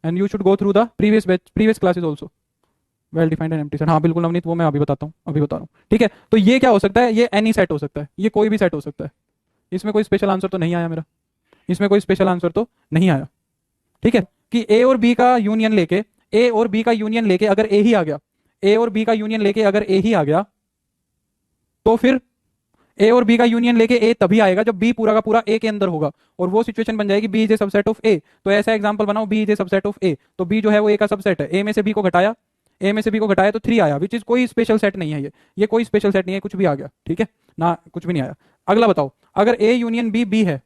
and you should go through the previous classes also. Well defined and empty set, हाँ बिल्कुल नवनीत, वो मैं अभी बताता हूँ, अभी बता रहा हूँ। ठीक है, तो ये क्या हो सकता है, ये एनी सेट हो सकता है, ये कोई भी सेट हो सकता है। इसमें कोई स्पेशल आंसर तो नहीं आया मेरा, इसमें कोई स्पेशल आंसर तो नहीं आया। ठीक है, कि ए और बी का यूनियन लेके, ए और बी का यूनियन लेके अगर ए ही आ गया, ए और बी का यूनियन लेके अगर ए ही आ गया, तो फिर ए और बी का यूनियन लेके ए तभी आएगा जब बी पूरा का पूरा ए के अंदर होगा, और वो सिचुएशन बन जाएगी B is a subset of A. तो ऐसा एग्जांपल बनाओ, B is a subset of A, तो बी जो है वो ए का सबसेट है, ए में से बी को घटाया, ए में से बी को घटाया तो 3 आया, विच इज कोई स्पेशल सेट नहीं है, ये कोई स्पेशल सेट नहीं है, कुछ भी आ गया। ठीक है ना, कुछ भी नहीं आया। अगला बताओ, अगर ए यूनियन बी बी है,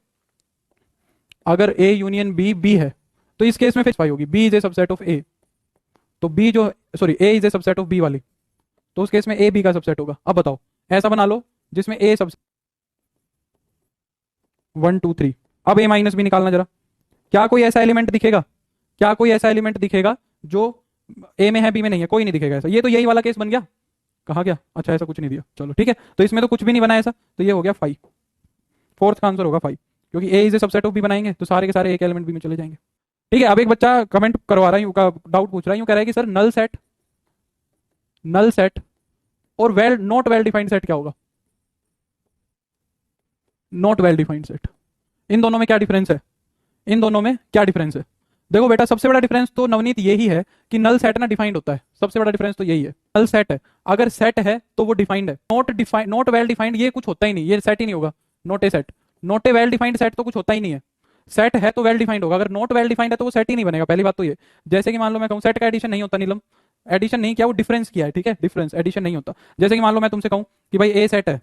अगर ए यूनियन बी बी है, तो इस केस में फिर होगी B is a subset of A, तो बी जो, sorry A is a subset of B वाली, तो उस केस में ए बी का सबसेट होगा। अब बताओ, ऐसा बना लो जिसमें ए सबसेट 1 2 3, अब ए माइनस बी निकालना जरा, क्या कोई ऐसा एलिमेंट दिखेगा, क्या कोई ऐसा एलिमेंट दिखेगा जो ए में है बी में नहीं है, कोई नहीं दिखेगा ऐसा, ये तो यही वाला केस बन गया। कहा गया, अच्छा ऐसा कुछ नहीं दिया, चलो ठीक है, तो इसमें तो कुछ भी नहीं बना ऐसा, तो ये हो गया 5, फोर्थ का आंसर होगा 5, क्योंकि A is a subset of B बनाएंगे तो सारे के सारे एक एलिमेंट बी में चले जाएंगे। ठीक है, अब एक बच्चा कमेंट करवा रहा है, का डाउट पूछ रहा है, यूं कह रहा है कि sir null set, null set और well not well defined set क्या होगा, नॉट वेल डिफाइंड सेट, इन दोनों में क्या डिफरेंस है, इन दोनों में क्या डिफरेंस है। देखो बेटा, सबसे बड़ा डिफरेंस तो नवनीत यही है कि नल सेट ना डिफाइंड होता है, सबसे बड़ा डिफरेंस तो यही है, नल सेट है, अगर सेट है तो वो डिफाइंड है, not defined, not well defined ये कुछ होता ही नहीं, ये सेट ही नहीं होगा, not a set, not a well defined set तो कुछ होता ही नहीं है, सेट है तो वेल डिफाइंड होगा, अगर नॉट वेल डिफाइंड है तो वो सेट ही नहीं बनेगा, पहली बात तो ये। जैसे कि मान लो मैं कहूँ सेट का एडिशन नहीं होता नीलम, एडिशन नहीं किया, वो डिफरेंस किया है, ठीक है, डिफरेंस, एडिशन नहीं होता। जैसे कि मान लो मैं तुमसे कहूँ कि भाई ए सेट है,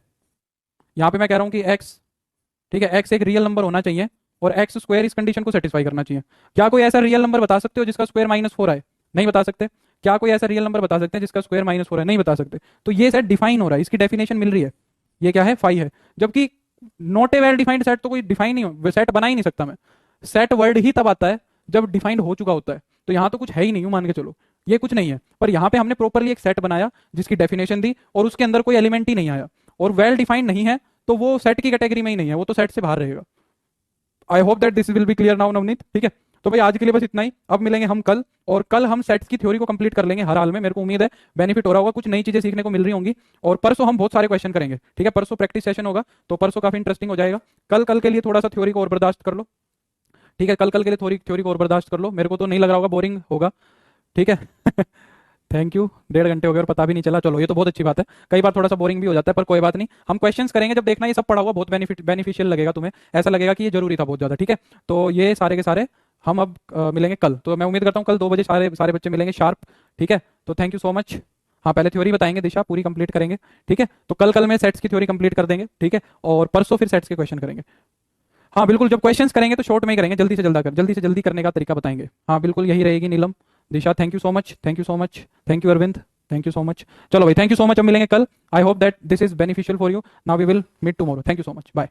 यहाँ पे मैं कह रहा हूँ कि एक्स, ठीक है, एक्स एक रियल नंबर होना चाहिए और एक्स स्क्वायर इस कंडीशन को सेटिस्फाई करना चाहिए। क्या कोई ऐसा रियल नंबर बता सकते हो जिसका स्क्वायर -4 आए, नहीं बता सकते। क्या कोई ऐसा रियल नंबर बता सकते हैं जिसका स्क्वायर -4 है, नहीं बता सकते। तो ये सेट डिफाइन हो रहा है, इसकी डेफिनेशन मिल रही है, ये क्या है 5 है। जबकि not a well defined set तो कोई डिफाइन नहीं हो, सेट बना ही नहीं सकता मैं, सेट वर्ड ही तब आता है जब डिफाइंड हो चुका होता है, तो यहाँ तो कुछ है ही नहीं, मान के चलो ये कुछ नहीं है, पर यहाँ पे हमने प्रॉपरली एक सेट बनाया जिसकी डेफिनेशन दी और उसके अंदर कोई एलिमेंट ही नहीं आया, और वेल डिफाइंड नहीं है तो वो सेट की कैटेगरी में ही नहीं है, वो तो सेट से बाहर रहेगा। आई hope that this will be clear now Navneet. ठीक है, तो भाई आज के लिए बस इतना ही, अब मिलेंगे हम कल, और कल हम सेट्स की थ्योरी को कंप्लीट कर लेंगे हर हाल में, मेरे को उम्मीद है बेनिफिट हो रहा होगा, कुछ नई चीजें सीखने को मिल रही होंगी, और परसों हम बहुत सारे क्वेश्चन करेंगे। ठीक है, परसों प्रैक्टिस सेशन होगा, तो परसों काफी इंटरेस्टिंग हो जाएगा। कल कल के लिए थोड़ा सा थ्योरी को और बर्दाश्त कर लो, ठीक है, कल कल के लिए थोड़ी थ्योरी को और बर्दाश्त कर लो, मेरे को तो नहीं लग रहा होगा बोरिंग होगा। ठीक है थैंक यू, 1.5 घंटे हो गए और पता भी नहीं चला, चलो ये तो बहुत अच्छी बात है, कई बार थोड़ा सा बोरिंग भी हो जाता है, पर कोई बात नहीं, हम क्वेश्चंस करेंगे जब देखना ये सब पढ़ा हुआ बहुत बेनिफिशियल लगेगा तुम्हें, ऐसा लगेगा कि ये जरूरी था बहुत ज्यादा। ठीक है, तो ये सारे के सारे हम अब मिलेंगे कल, तो मैं उम्मीद करता हूँ कल 2 बजे सारे सारे बच्चे मिलेंगे शार्प। ठीक है, तो थैंक यू सो मच। हाँ, पहले थ्योरी बताएंगे, दिशा पूरी कंप्लीट करेंगे। ठीक है, तो कल कल में सेट्स की थ्योरी कंप्लीट कर देंगे। ठीक है, और परसों फिर सेट्स के क्वेश्चन करेंगे। हाँ बिल्कुल, जब क्वेश्चंस करेंगे तो शॉर्ट में ही करेंगे, जल्दी से जल्दी करने का तरीका बताएंगे। हाँ बिल्कुल, यही रहेगी Neelam, Disha, thank you so much, thank you so much, thank you Arvind, thank you so much. चलो भाई, थैंक यू सो मच, अब मिलेंगे कल। I hope that this is beneficial for you. Now we will meet tomorrow. Thank you so much, bye.